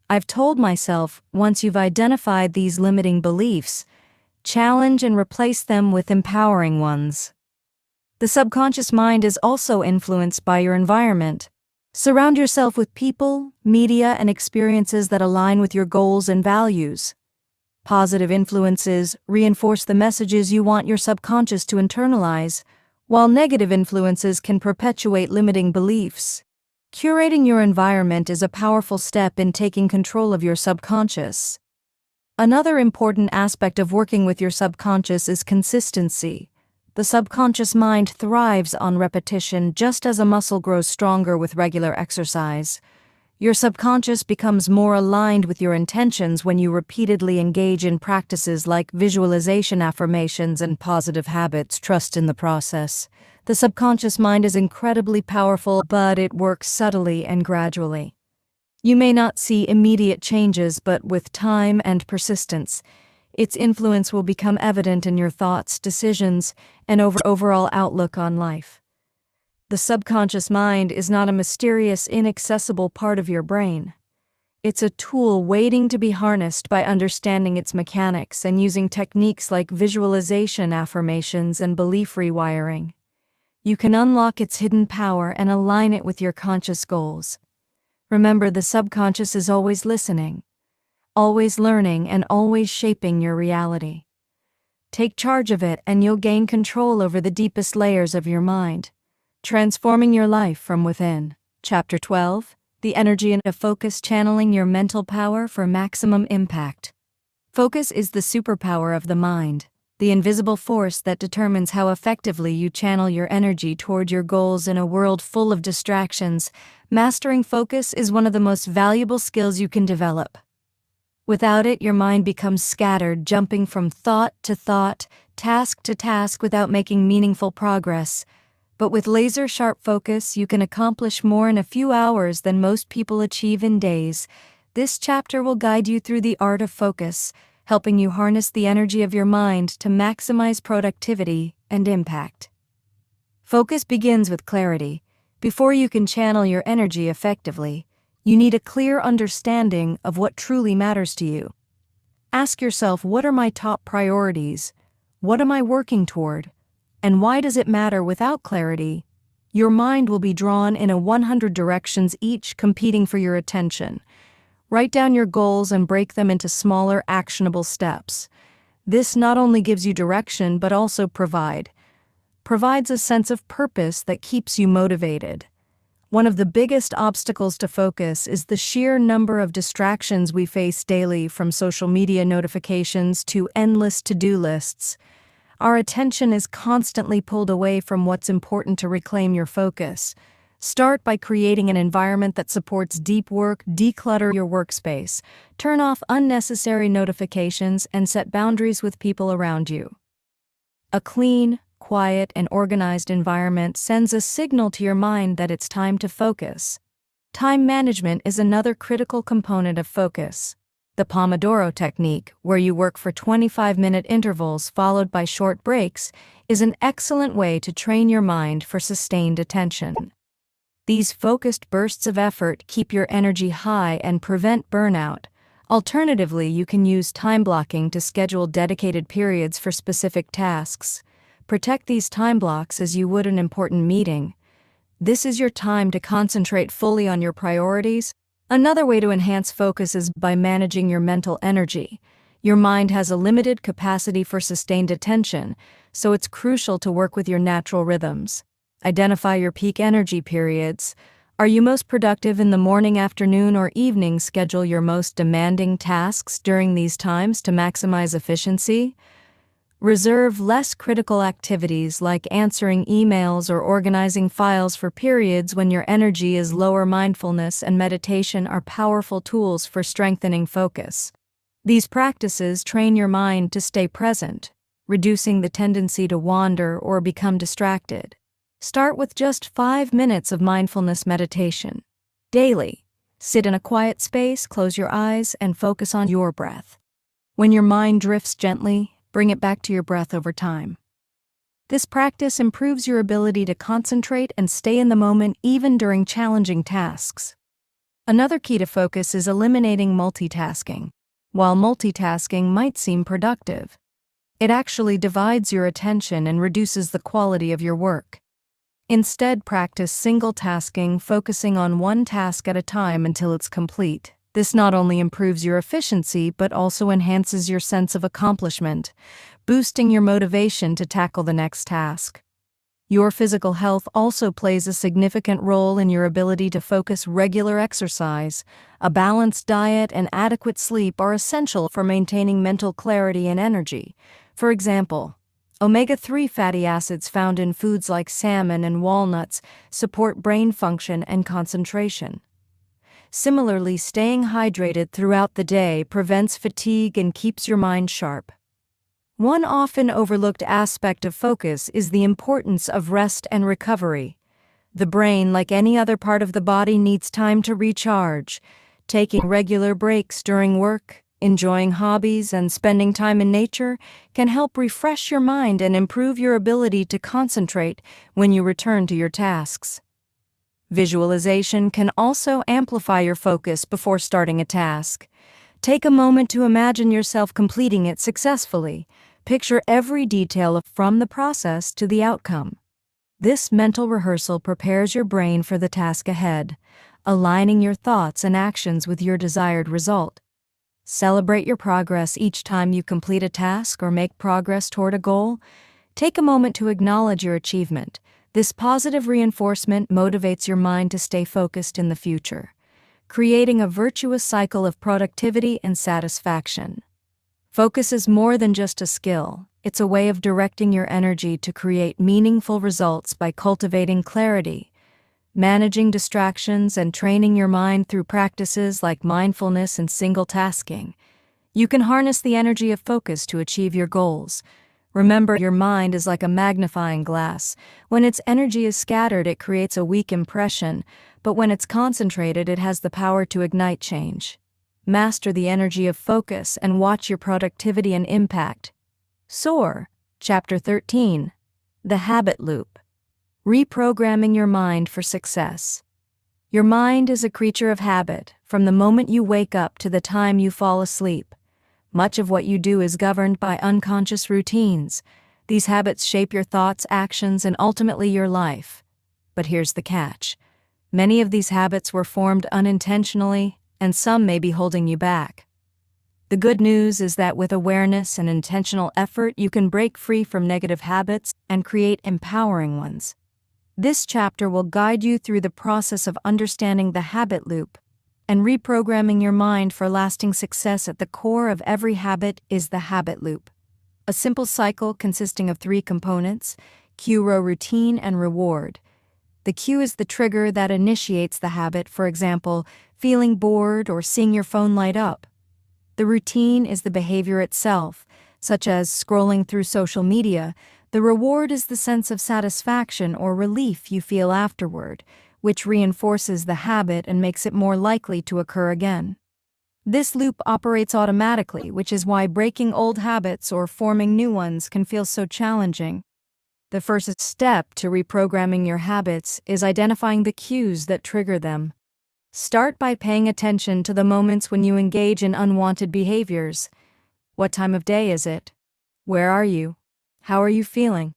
I've told myself. Once you've identified these limiting beliefs, challenge and replace them with empowering ones. The subconscious mind is also influenced by your environment. Surround yourself with people, media, and experiences that align with your goals and values. Positive influences reinforce the messages you want your subconscious to internalize, while negative influences can perpetuate limiting beliefs. Curating your environment is a powerful step in taking control of your subconscious. Another important aspect of working with your subconscious is consistency. The subconscious mind thrives on repetition, just as a muscle grows stronger with regular exercise. Your subconscious becomes more aligned with your intentions when you repeatedly engage in practices like visualization affirmations and positive habits. Trust in the process. The subconscious mind is incredibly powerful, but it works subtly and gradually. You may not see immediate changes, but with time and persistence, its influence will become evident in your thoughts, decisions, and overall outlook on life. The subconscious mind is not a mysterious, inaccessible part of your brain. It's a tool waiting to be harnessed by understanding its mechanics and using techniques like visualization affirmations and belief rewiring. You can unlock its hidden power and align it with your conscious goals. Remember, the subconscious is always listening, always learning, and always shaping your reality. Take charge of it and you'll gain control over the deepest layers of your mind, transforming your life from within. Chapter 12: The Energy of Focus, Channeling Your Mental Power for Maximum Impact. Focus is the superpower of the mind, the invisible force that determines how effectively you channel your energy toward your goals in a world full of distractions. Mastering focus is one of the most valuable skills you can develop. Without it, your mind becomes scattered, jumping from thought to thought, task to task without making meaningful progress. But with laser-sharp focus, you can accomplish more in a few hours than most people achieve in days. This chapter will guide you through the art of focus, helping you harness the energy of your mind to maximize productivity and impact. Focus begins with clarity. Before you can channel your energy effectively, you need a clear understanding of what truly matters to you. Ask yourself, what are my top priorities? What am I working toward? And why does it matter? Without clarity, your mind will be drawn in 100 directions, each competing for your attention. Write down your goals and break them into smaller, actionable steps. This not only gives you direction, but also provides a sense of purpose that keeps you motivated. One of the biggest obstacles to focus is the sheer number of distractions we face daily, from social media notifications to endless to-do lists. Our attention is constantly pulled away from what's important. To reclaim your focus, start by creating an environment that supports deep work. Declutter your workspace, turn off unnecessary notifications, and set boundaries with people around you. A clean, quiet, and organized environment sends a signal to your mind that it's time to focus. Time management is another critical component of focus. The Pomodoro technique, where you work for 25-minute intervals followed by short breaks, is an excellent way to train your mind for sustained attention. These focused bursts of effort keep your energy high and prevent burnout. Alternatively, you can use time blocking to schedule dedicated periods for specific tasks. Protect these time blocks as you would an important meeting. This is your time to concentrate fully on your priorities. Another way to enhance focus is by managing your mental energy. Your mind has a limited capacity for sustained attention, so it's crucial to work with your natural rhythms. Identify your peak energy periods. Are you most productive in the morning, afternoon, or evening? Schedule your most demanding tasks during these times to maximize efficiency. Reserve less critical activities like answering emails or organizing files for periods when your energy is lower. Mindfulness and meditation are powerful tools for strengthening focus. These practices train your mind to stay present, reducing the tendency to wander or become distracted. Start with just 5 minutes of mindfulness meditation daily. Sit in a quiet space, close your eyes, and focus on your breath. When your mind drifts gently, bring it back to your breath over time. This practice improves your ability to concentrate and stay in the moment even during challenging tasks. Another key to focus is eliminating multitasking. While multitasking might seem productive, it actually divides your attention and reduces the quality of your work. Instead, practice single tasking, focusing on one task at a time until it's complete. This not only improves your efficiency but also enhances your sense of accomplishment, boosting your motivation to tackle the next task. Your physical health also plays a significant role in your ability to focus. Regular exercise, a balanced diet, and adequate sleep are essential for maintaining mental clarity and energy. For example, omega-3 fatty acids found in foods like salmon and walnuts support brain function and concentration. Similarly, staying hydrated throughout the day prevents fatigue and keeps your mind sharp. One often overlooked aspect of focus is the importance of rest and recovery. The brain, like any other part of the body, needs time to recharge. Taking regular breaks during work, enjoying hobbies, and spending time in nature can help refresh your mind and improve your ability to concentrate when you return to your tasks. Visualization can also amplify your focus before starting a task. Take a moment to imagine yourself completing it successfully. Picture every detail from the process to the outcome. This mental rehearsal prepares your brain for the task ahead, aligning your thoughts and actions with your desired result. Celebrate your progress each time you complete a task or make progress toward a goal. Take a moment to acknowledge your achievement. This positive reinforcement motivates your mind to stay focused in the future, creating a virtuous cycle of productivity and satisfaction. Focus is more than just a skill. It's a way of directing your energy to create meaningful results. By cultivating clarity, managing distractions, and training your mind through practices like mindfulness and single tasking, you can harness the energy of focus to achieve your goals. Remember, your mind is like a magnifying glass. When its energy is scattered, it creates a weak impression, but when it's concentrated, it has the power to ignite change. Master the energy of focus and watch your productivity and impact. Soar. Chapter 13. The Habit Loop. Reprogramming your mind for success. Your mind is a creature of habit, from the moment you wake up to the time you fall asleep. Much of what you do is governed by unconscious routines. These habits shape your thoughts, actions, and ultimately your life. But here's the catch. Many of these habits were formed unintentionally, and some may be holding you back. The good news is that with awareness and intentional effort, you can break free from negative habits and create empowering ones. This chapter will guide you through the process of understanding the habit loop and reprogramming your mind for lasting success. At the core of every habit is the habit loop, a simple cycle consisting of 3 components: cue, routine, and reward. The cue is the trigger that initiates the habit, for example, feeling bored or seeing your phone light up. The routine is the behavior itself, such as scrolling through social media. The reward is the sense of satisfaction or relief you feel afterward, which reinforces the habit and makes it more likely to occur again. This loop operates automatically, which is why breaking old habits or forming new ones can feel so challenging. The first step to reprogramming your habits is identifying the cues that trigger them. Start by paying attention to the moments when you engage in unwanted behaviors. What time of day is it? Where are you? How are you feeling?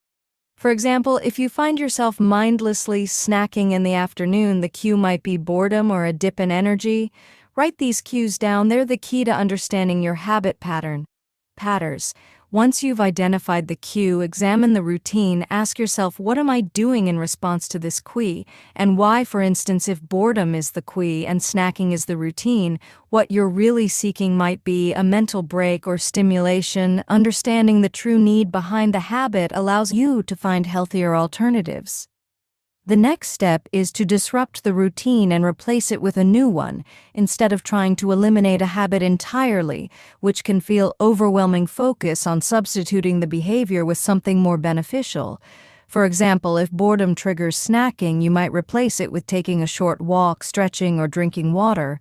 For example, if you find yourself mindlessly snacking in the afternoon, the cue might be boredom or a dip in energy. Write these cues down. They're the key to understanding your habit patterns. Once you've identified the cue, examine the routine. Ask yourself, what am I doing in response to this cue, and why? For instance, if boredom is the cue and snacking is the routine, what you're really seeking might be a mental break or stimulation. Understanding the true need behind the habit allows you to find healthier alternatives. The next step is to disrupt the routine and replace it with a new one, instead of trying to eliminate a habit entirely, which can feel overwhelming. Focus on substituting the behavior with something more beneficial. For example, if boredom triggers snacking, you might replace it with taking a short walk, stretching, or drinking water.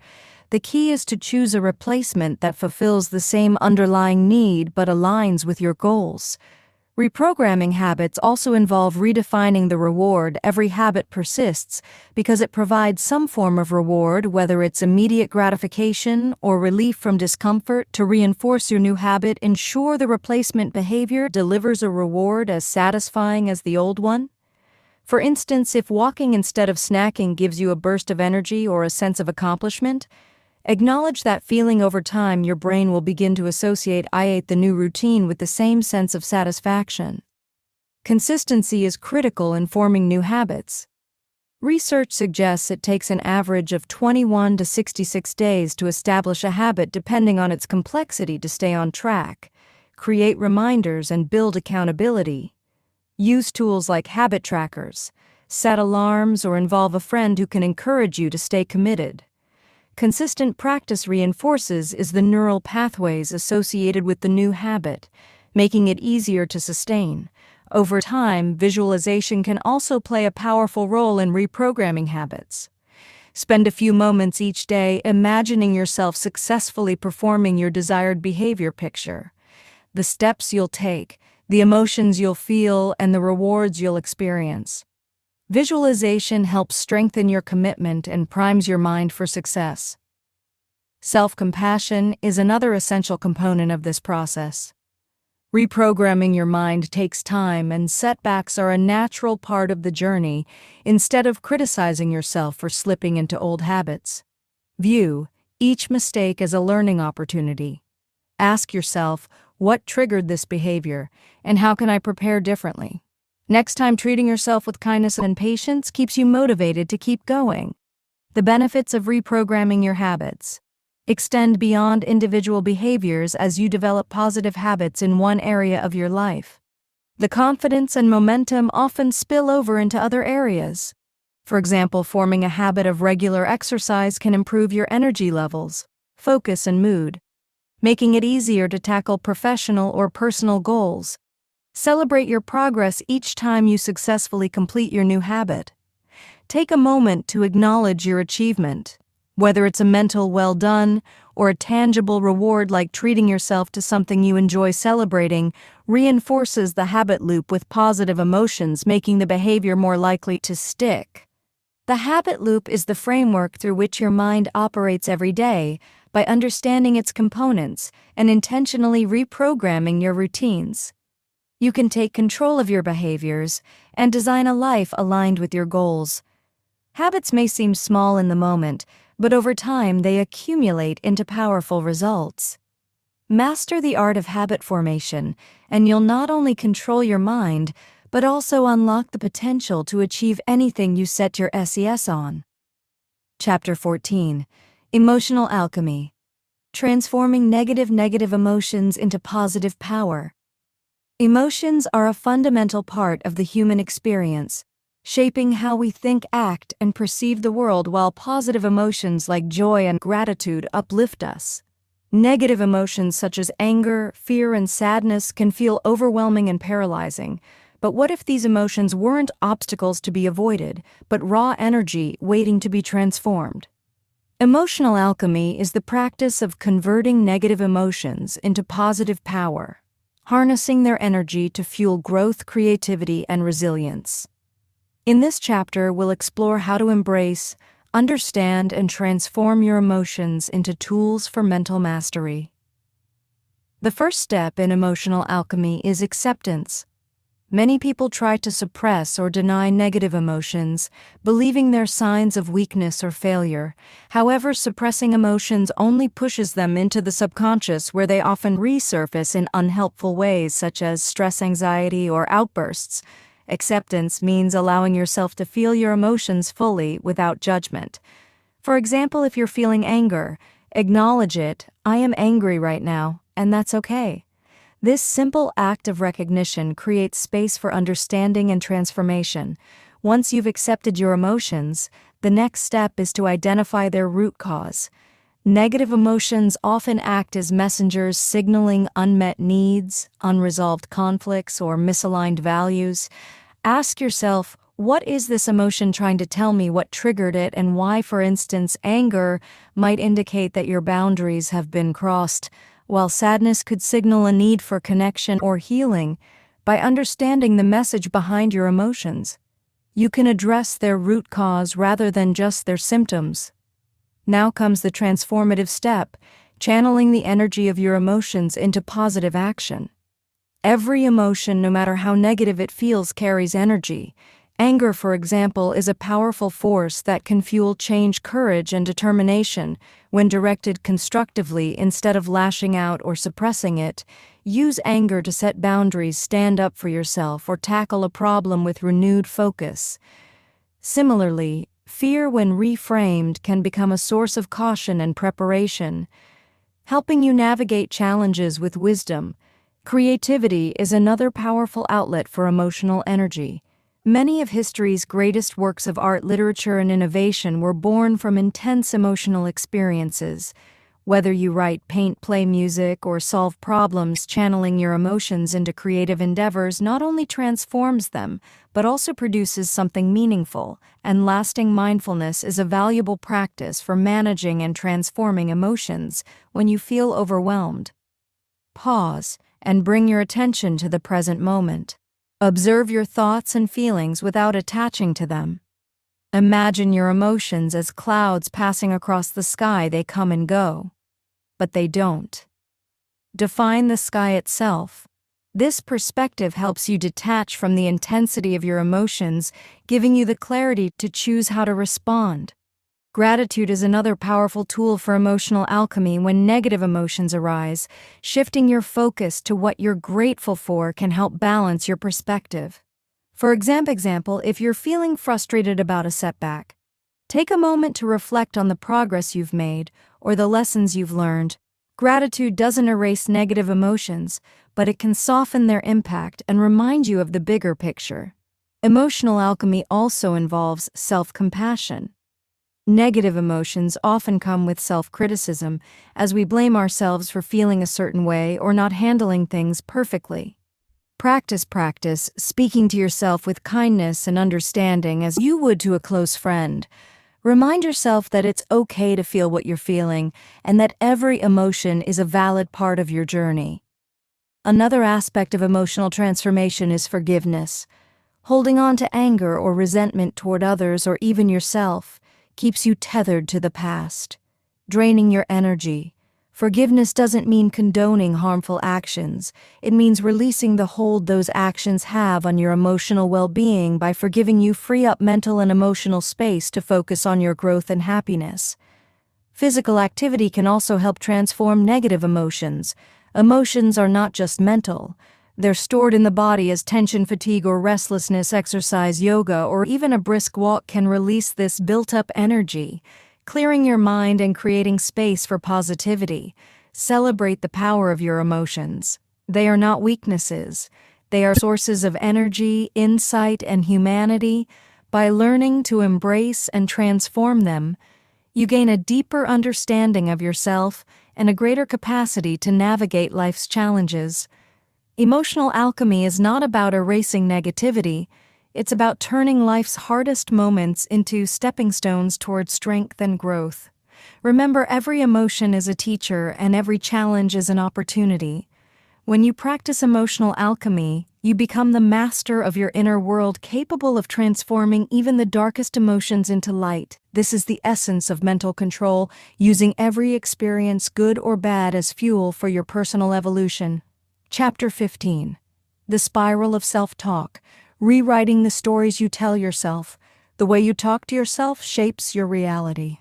The key is to choose a replacement that fulfills the same underlying need but aligns with your goals. Reprogramming habits also involve redefining the reward. Every habit persists because it provides some form of reward, whether it's immediate gratification or relief from discomfort. To reinforce your new habit, ensure the replacement behavior delivers a reward as satisfying as the old one. For instance, if walking instead of snacking gives you a burst of energy or a sense of accomplishment, acknowledge that feeling. Over time, your brain will begin to associate the new routine with the same sense of satisfaction. Consistency is critical in forming new habits. Research suggests it takes an average of 21 to 66 days to establish a habit, depending on its complexity. To stay on track, create reminders and build accountability. Use tools like habit trackers, set alarms, or involve a friend who can encourage you to stay committed. Consistent practice reinforces the neural pathways associated with the new habit, making it easier to sustain. Over time, visualization can also play a powerful role in reprogramming habits. Spend a few moments each day imagining yourself successfully performing your desired behavior. Picture the steps you'll take, the emotions you'll feel, and the rewards you'll experience. Visualization helps strengthen your commitment and primes your mind for success. Self-compassion is another essential component of this process. Reprogramming your mind takes time, and setbacks are a natural part of the journey. Instead of criticizing yourself for slipping into old habits, view each mistake as a learning opportunity. Ask yourself, what triggered this behavior, and how can I prepare differently? Next time, treating yourself with kindness and patience keeps you motivated to keep going. The benefits of reprogramming your habits extend beyond individual behaviors. As you develop positive habits in one area of your life, the confidence and momentum often spill over into other areas. For example, forming a habit of regular exercise can improve your energy levels, focus, and mood, making it easier to tackle professional or personal goals. Celebrate your progress each time you successfully complete your new habit. Take a moment to acknowledge your achievement, whether it's a mental well done or a tangible reward like treating yourself to something you enjoy. Celebrating reinforces the habit loop with positive emotions, making the behavior more likely to stick. The habit loop is the framework through which your mind operates every day by understanding its components and intentionally reprogramming your routines. You can take control of your behaviors and design a life aligned with your goals. Habits may seem small in the moment, but over time they accumulate into powerful results. Master the art of habit formation, and you'll not only control your mind, but also unlock the potential to achieve anything you set your SES on. Chapter 14. Emotional Alchemy. Transforming negative emotions into positive power. Emotions are a fundamental part of the human experience, shaping how we think, act, and perceive the world, while positive emotions like joy and gratitude uplift us. Negative emotions such as anger, fear, and sadness can feel overwhelming and paralyzing. But what if these emotions weren't obstacles to be avoided, but raw energy waiting to be transformed? Emotional alchemy is the practice of converting negative emotions into positive power, harnessing their energy to fuel growth, creativity, and resilience. In this chapter, we'll explore how to embrace, understand, and transform your emotions into tools for mental mastery. The first step in emotional alchemy is acceptance. Many people try to suppress or deny negative emotions, believing they're signs of weakness or failure. However, suppressing emotions only pushes them into the subconscious, where they often resurface in unhelpful ways such as stress, anxiety, or outbursts. Acceptance means allowing yourself to feel your emotions fully without judgment. For example, if you're feeling anger, acknowledge it. I am angry right now, and that's okay. This simple act of recognition creates space for understanding and transformation. Once you've accepted your emotions, the next step is to identify their root cause. Negative emotions often act as messengers, signaling unmet needs, unresolved conflicts, or misaligned values. Ask yourself, what is this emotion trying to tell me? What triggered it, and why? For instance, anger might indicate that your boundaries have been crossed, while sadness could signal a need for connection or healing. By understanding the message behind your emotions, you can address their root cause rather than just their symptoms. Now comes the transformative step, channeling the energy of your emotions into positive action. Every emotion, no matter how negative it feels, carries energy. Anger, for example, is a powerful force that can fuel change, courage, and determination. When directed constructively instead of lashing out or suppressing it, use anger to set boundaries, stand up for yourself, or tackle a problem with renewed focus. Similarly, fear, when reframed, can become a source of caution and preparation, helping you navigate challenges with wisdom. Creativity is another powerful outlet for emotional energy. Many of history's greatest works of art, literature, and innovation were born from intense emotional experiences. Whether you write, paint, play music, or solve problems, channeling your emotions into creative endeavors not only transforms them, but also produces something meaningful and lasting. Mindfulness is a valuable practice for managing and transforming emotions. When you feel overwhelmed, pause and bring your attention to the present moment. Observe your thoughts and feelings without attaching to them. Imagine your emotions as clouds passing across the sky. They come and go, but they don't define the sky itself. This perspective helps you detach from the intensity of your emotions, giving you the clarity to choose how to respond. Gratitude is another powerful tool for emotional alchemy. When negative emotions arise, shifting your focus to what you're grateful for can help balance your perspective. For example, if you're feeling frustrated about a setback, take a moment to reflect on the progress you've made or the lessons you've learned. Gratitude doesn't erase negative emotions, but it can soften their impact and remind you of the bigger picture. Emotional alchemy also involves self-compassion. Negative emotions often come with self-criticism, as we blame ourselves for feeling a certain way or not handling things perfectly. Practice speaking to yourself with kindness and understanding as you would to a close friend. Remind yourself that it's okay to feel what you're feeling and that every emotion is a valid part of your journey. Another aspect of emotional transformation is forgiveness. Holding on to anger or resentment toward others or even yourself keeps you tethered to the past, draining your energy. Forgiveness doesn't mean condoning harmful actions. It means releasing the hold those actions have on your emotional well-being by forgiving you free up mental and emotional space to focus on your growth and happiness. Physical activity can also help transform negative emotions. Emotions are not just mental. They're stored in the body as tension, fatigue, or restlessness. Exercise, yoga, or even a brisk walk can release this built-up energy, clearing your mind and creating space for positivity. Celebrate the power of your emotions. They are not weaknesses. They are sources of energy, insight, and humanity. By learning to embrace and transform them, you gain a deeper understanding of yourself and a greater capacity to navigate life's challenges. Emotional alchemy is not about erasing negativity. It's about turning life's hardest moments into stepping stones toward strength and growth. Remember, every emotion is a teacher and every challenge is an opportunity. When you practice emotional alchemy, you become the master of your inner world, capable of transforming even the darkest emotions into light. This is the essence of mental control, using every experience, good or bad, as fuel for your personal evolution. Chapter 15. The Spiral of Self-Talk. Rewriting the stories you tell yourself. The way you talk to yourself shapes your reality.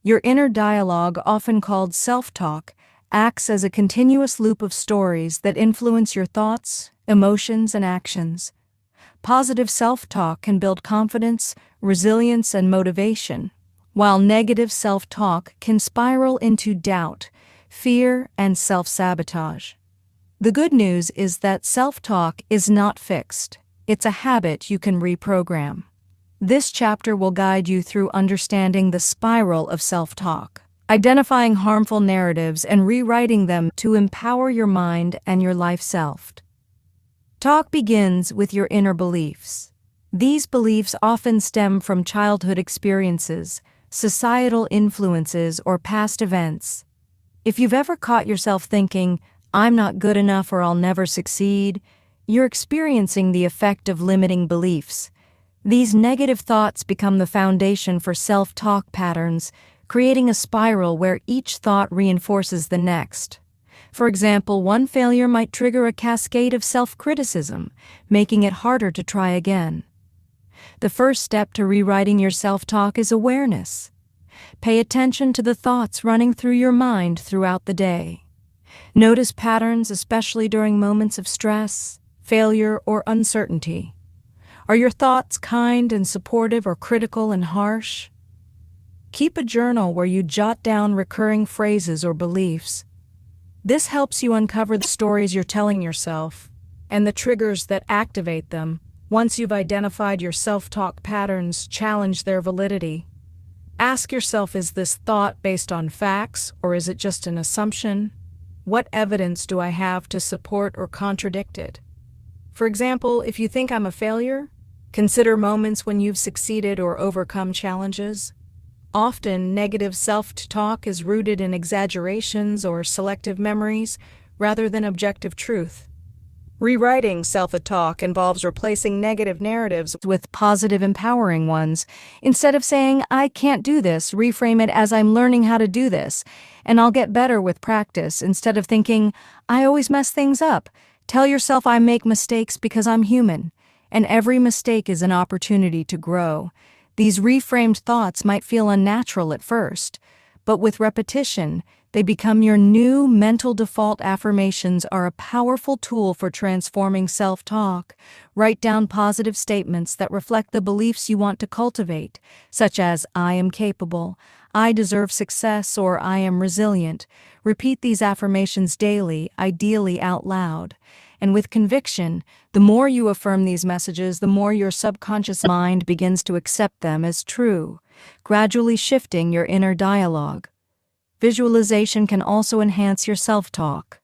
Your inner dialogue, often called self-talk, acts as a continuous loop of stories that influence your thoughts, emotions, and actions. Positive self-talk can build confidence, resilience, and motivation, while negative self-talk can spiral into doubt, fear, and self-sabotage. The good news is that self-talk is not fixed. It's a habit you can reprogram. This chapter will guide you through understanding the spiral of self-talk, identifying harmful narratives and rewriting them to empower your mind and your life self. Talk begins with your inner beliefs. These beliefs often stem from childhood experiences, societal influences, or past events. If you've ever caught yourself thinking, "I'm not good enough," or "I'll never succeed," you're experiencing the effect of limiting beliefs. These negative thoughts become the foundation for self-talk patterns, creating a spiral where each thought reinforces the next. For example, one failure might trigger a cascade of self-criticism, making it harder to try again. The first step to rewriting your self-talk is awareness. Pay attention to the thoughts running through your mind throughout the day. Notice patterns, especially during moments of stress, failure, or uncertainty. Are your thoughts kind and supportive or critical and harsh? Keep a journal where you jot down recurring phrases or beliefs. This helps you uncover the stories you're telling yourself and the triggers that activate them. Once you've identified your self-talk patterns, challenge their validity. Ask yourself, is this thought based on facts or is it just an assumption? What evidence do I have to support or contradict it? For example, if you think I'm a failure, consider moments when you've succeeded or overcome challenges. Often, negative self-talk is rooted in exaggerations or selective memories rather than objective truth. Rewriting self-talk involves replacing negative narratives with positive, empowering ones. Instead of saying, "I can't do this," reframe it as, "I'm learning how to do this, and I'll get better with practice." Instead of thinking, "I always mess things up," tell yourself, "I make mistakes because I'm human, and every mistake is an opportunity to grow." These reframed thoughts might feel unnatural at first, but with repetition, they become your new mental default. Affirmations are a powerful tool for transforming self-talk. Write down positive statements that reflect the beliefs you want to cultivate, such as, "I am capable," "I deserve success," or "I am resilient." Repeat these affirmations daily, ideally out loud. And with conviction, the more you affirm these messages, the more your subconscious mind begins to accept them as true, gradually shifting your inner dialogue. Visualization can also enhance your self-talk.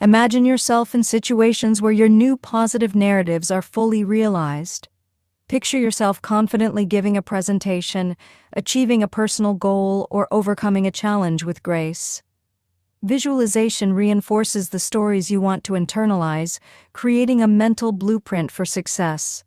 Imagine yourself in situations where your new positive narratives are fully realized. Picture yourself confidently giving a presentation, achieving a personal goal, or overcoming a challenge with grace. Visualization reinforces the stories you want to internalize, creating a mental blueprint for success.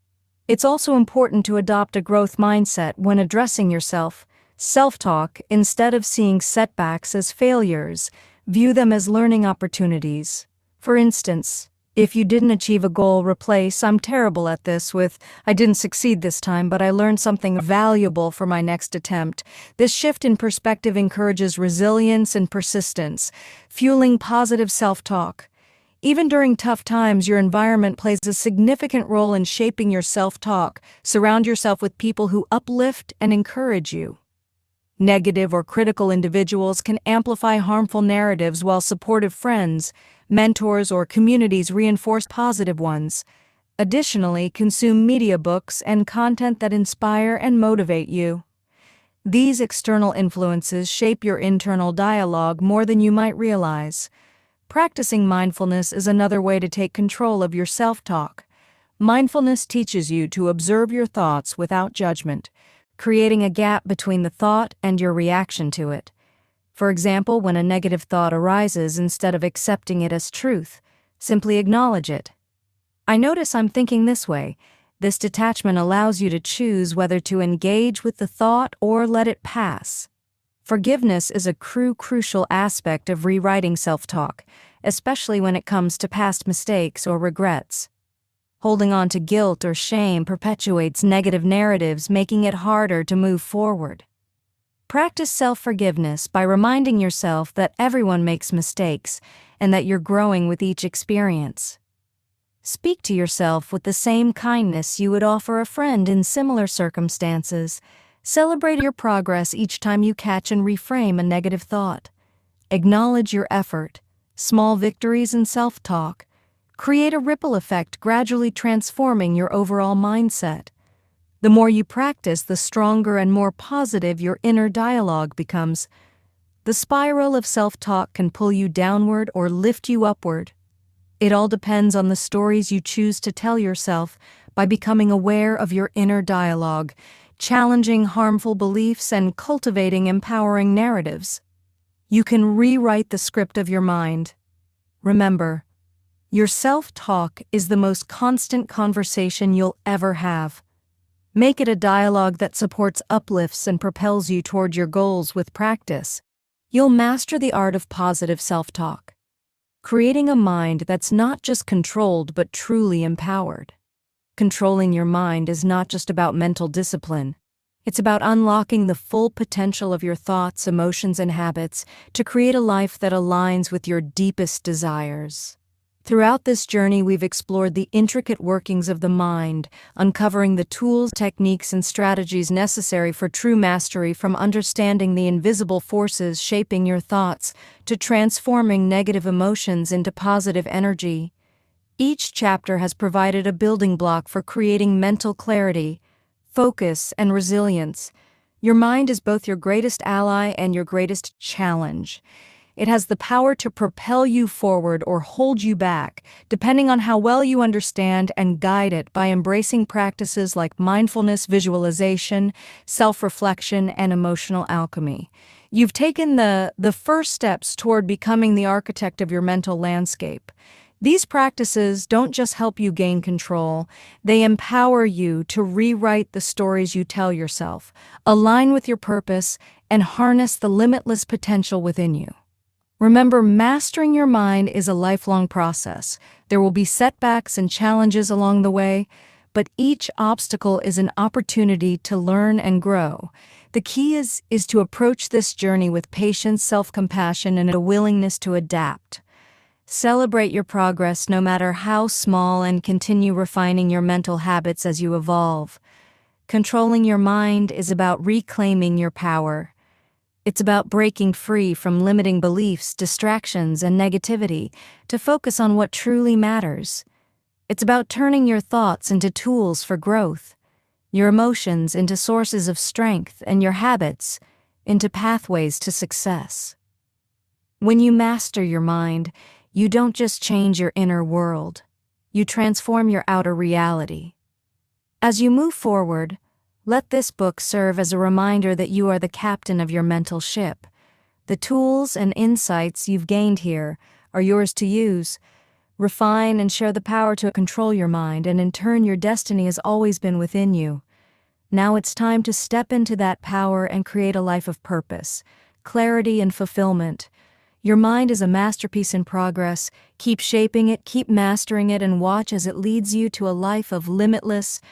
It's also important to adopt a growth mindset when addressing yourself. Self-talk, instead of seeing setbacks as failures, view them as learning opportunities. For instance, if you didn't achieve a goal, replace "I'm terrible at this" with "I didn't succeed this time, but I learned something valuable for my next attempt." This shift in perspective encourages resilience and persistence, fueling positive self-talk. Even during tough times, your environment plays a significant role in shaping your self-talk. Surround yourself with people who uplift and encourage you. Negative or critical individuals can amplify harmful narratives, while supportive friends, mentors, or communities reinforce positive ones. Additionally, consume media, books, and content that inspire and motivate you. These external influences shape your internal dialogue more than you might realize. Practicing mindfulness is another way to take control of your self-talk. Mindfulness teaches you to observe your thoughts without judgment, creating a gap between the thought and your reaction to it. For example, when a negative thought arises, instead of accepting it as truth, simply acknowledge it. "I notice I'm thinking this way." This detachment allows you to choose whether to engage with the thought or let it pass. Forgiveness is a crucial aspect of rewriting self-talk, especially when it comes to past mistakes or regrets. Holding on to guilt or shame perpetuates negative narratives, making it harder to move forward. Practice self-forgiveness by reminding yourself that everyone makes mistakes and that you're growing with each experience. Speak to yourself with the same kindness you would offer a friend in similar circumstances. Celebrate your progress each time you catch and reframe a negative thought. Acknowledge your effort, small victories, and self-talk. Create a ripple effect, gradually transforming your overall mindset. The more you practice, the stronger and more positive your inner dialogue becomes. The spiral of self-talk can pull you downward or lift you upward. It all depends on the stories you choose to tell yourself. By becoming aware of your inner dialogue, challenging harmful beliefs, and cultivating empowering narratives, you can rewrite the script of your mind. Remember, your self-talk is the most constant conversation you'll ever have. Make it a dialogue that supports, uplifts, and propels you toward your goals. With practice, you'll master the art of positive self-talk, creating a mind that's not just controlled but truly empowered. Controlling your mind is not just about mental discipline. It's about unlocking the full potential of your thoughts, emotions, and habits to create a life that aligns with your deepest desires. Throughout this journey, we've explored the intricate workings of the mind, uncovering the tools, techniques, and strategies necessary for true mastery. From understanding the invisible forces shaping your thoughts to transforming negative emotions into positive energy, each chapter has provided a building block for creating mental clarity, focus, and resilience. Your mind is both your greatest ally and your greatest challenge. It has the power to propel you forward or hold you back, depending on how well you understand and guide it. By embracing practices like mindfulness, visualization, self-reflection, and emotional alchemy, you've taken the first steps toward becoming the architect of your mental landscape. These practices don't just help you gain control, they empower you to rewrite the stories you tell yourself, align with your purpose, and harness the limitless potential within you. Remember, mastering your mind is a lifelong process. There will be setbacks and challenges along the way, but each obstacle is an opportunity to learn and grow. The key is to approach this journey with patience, self-compassion, and a willingness to adapt. Celebrate your progress, no matter how small, and continue refining your mental habits as you evolve. Controlling your mind is about reclaiming your power. It's about breaking free from limiting beliefs, distractions, and negativity to focus on what truly matters. It's about turning your thoughts into tools for growth, your emotions into sources of strength, and your habits into pathways to success. When you master your mind, You don't just change your inner world, you transform your outer reality. As you move forward, let this book serve as a reminder that you are the captain of your mental ship. The tools and insights you've gained here are yours to use. Refine and share the power to control your mind, and in turn, your destiny has always been within you. Now it's time to step into that power and create a life of purpose, clarity, and fulfillment. Your mind is a masterpiece in progress. Keep shaping it, keep mastering it, and watch as it leads you to a life of limitless,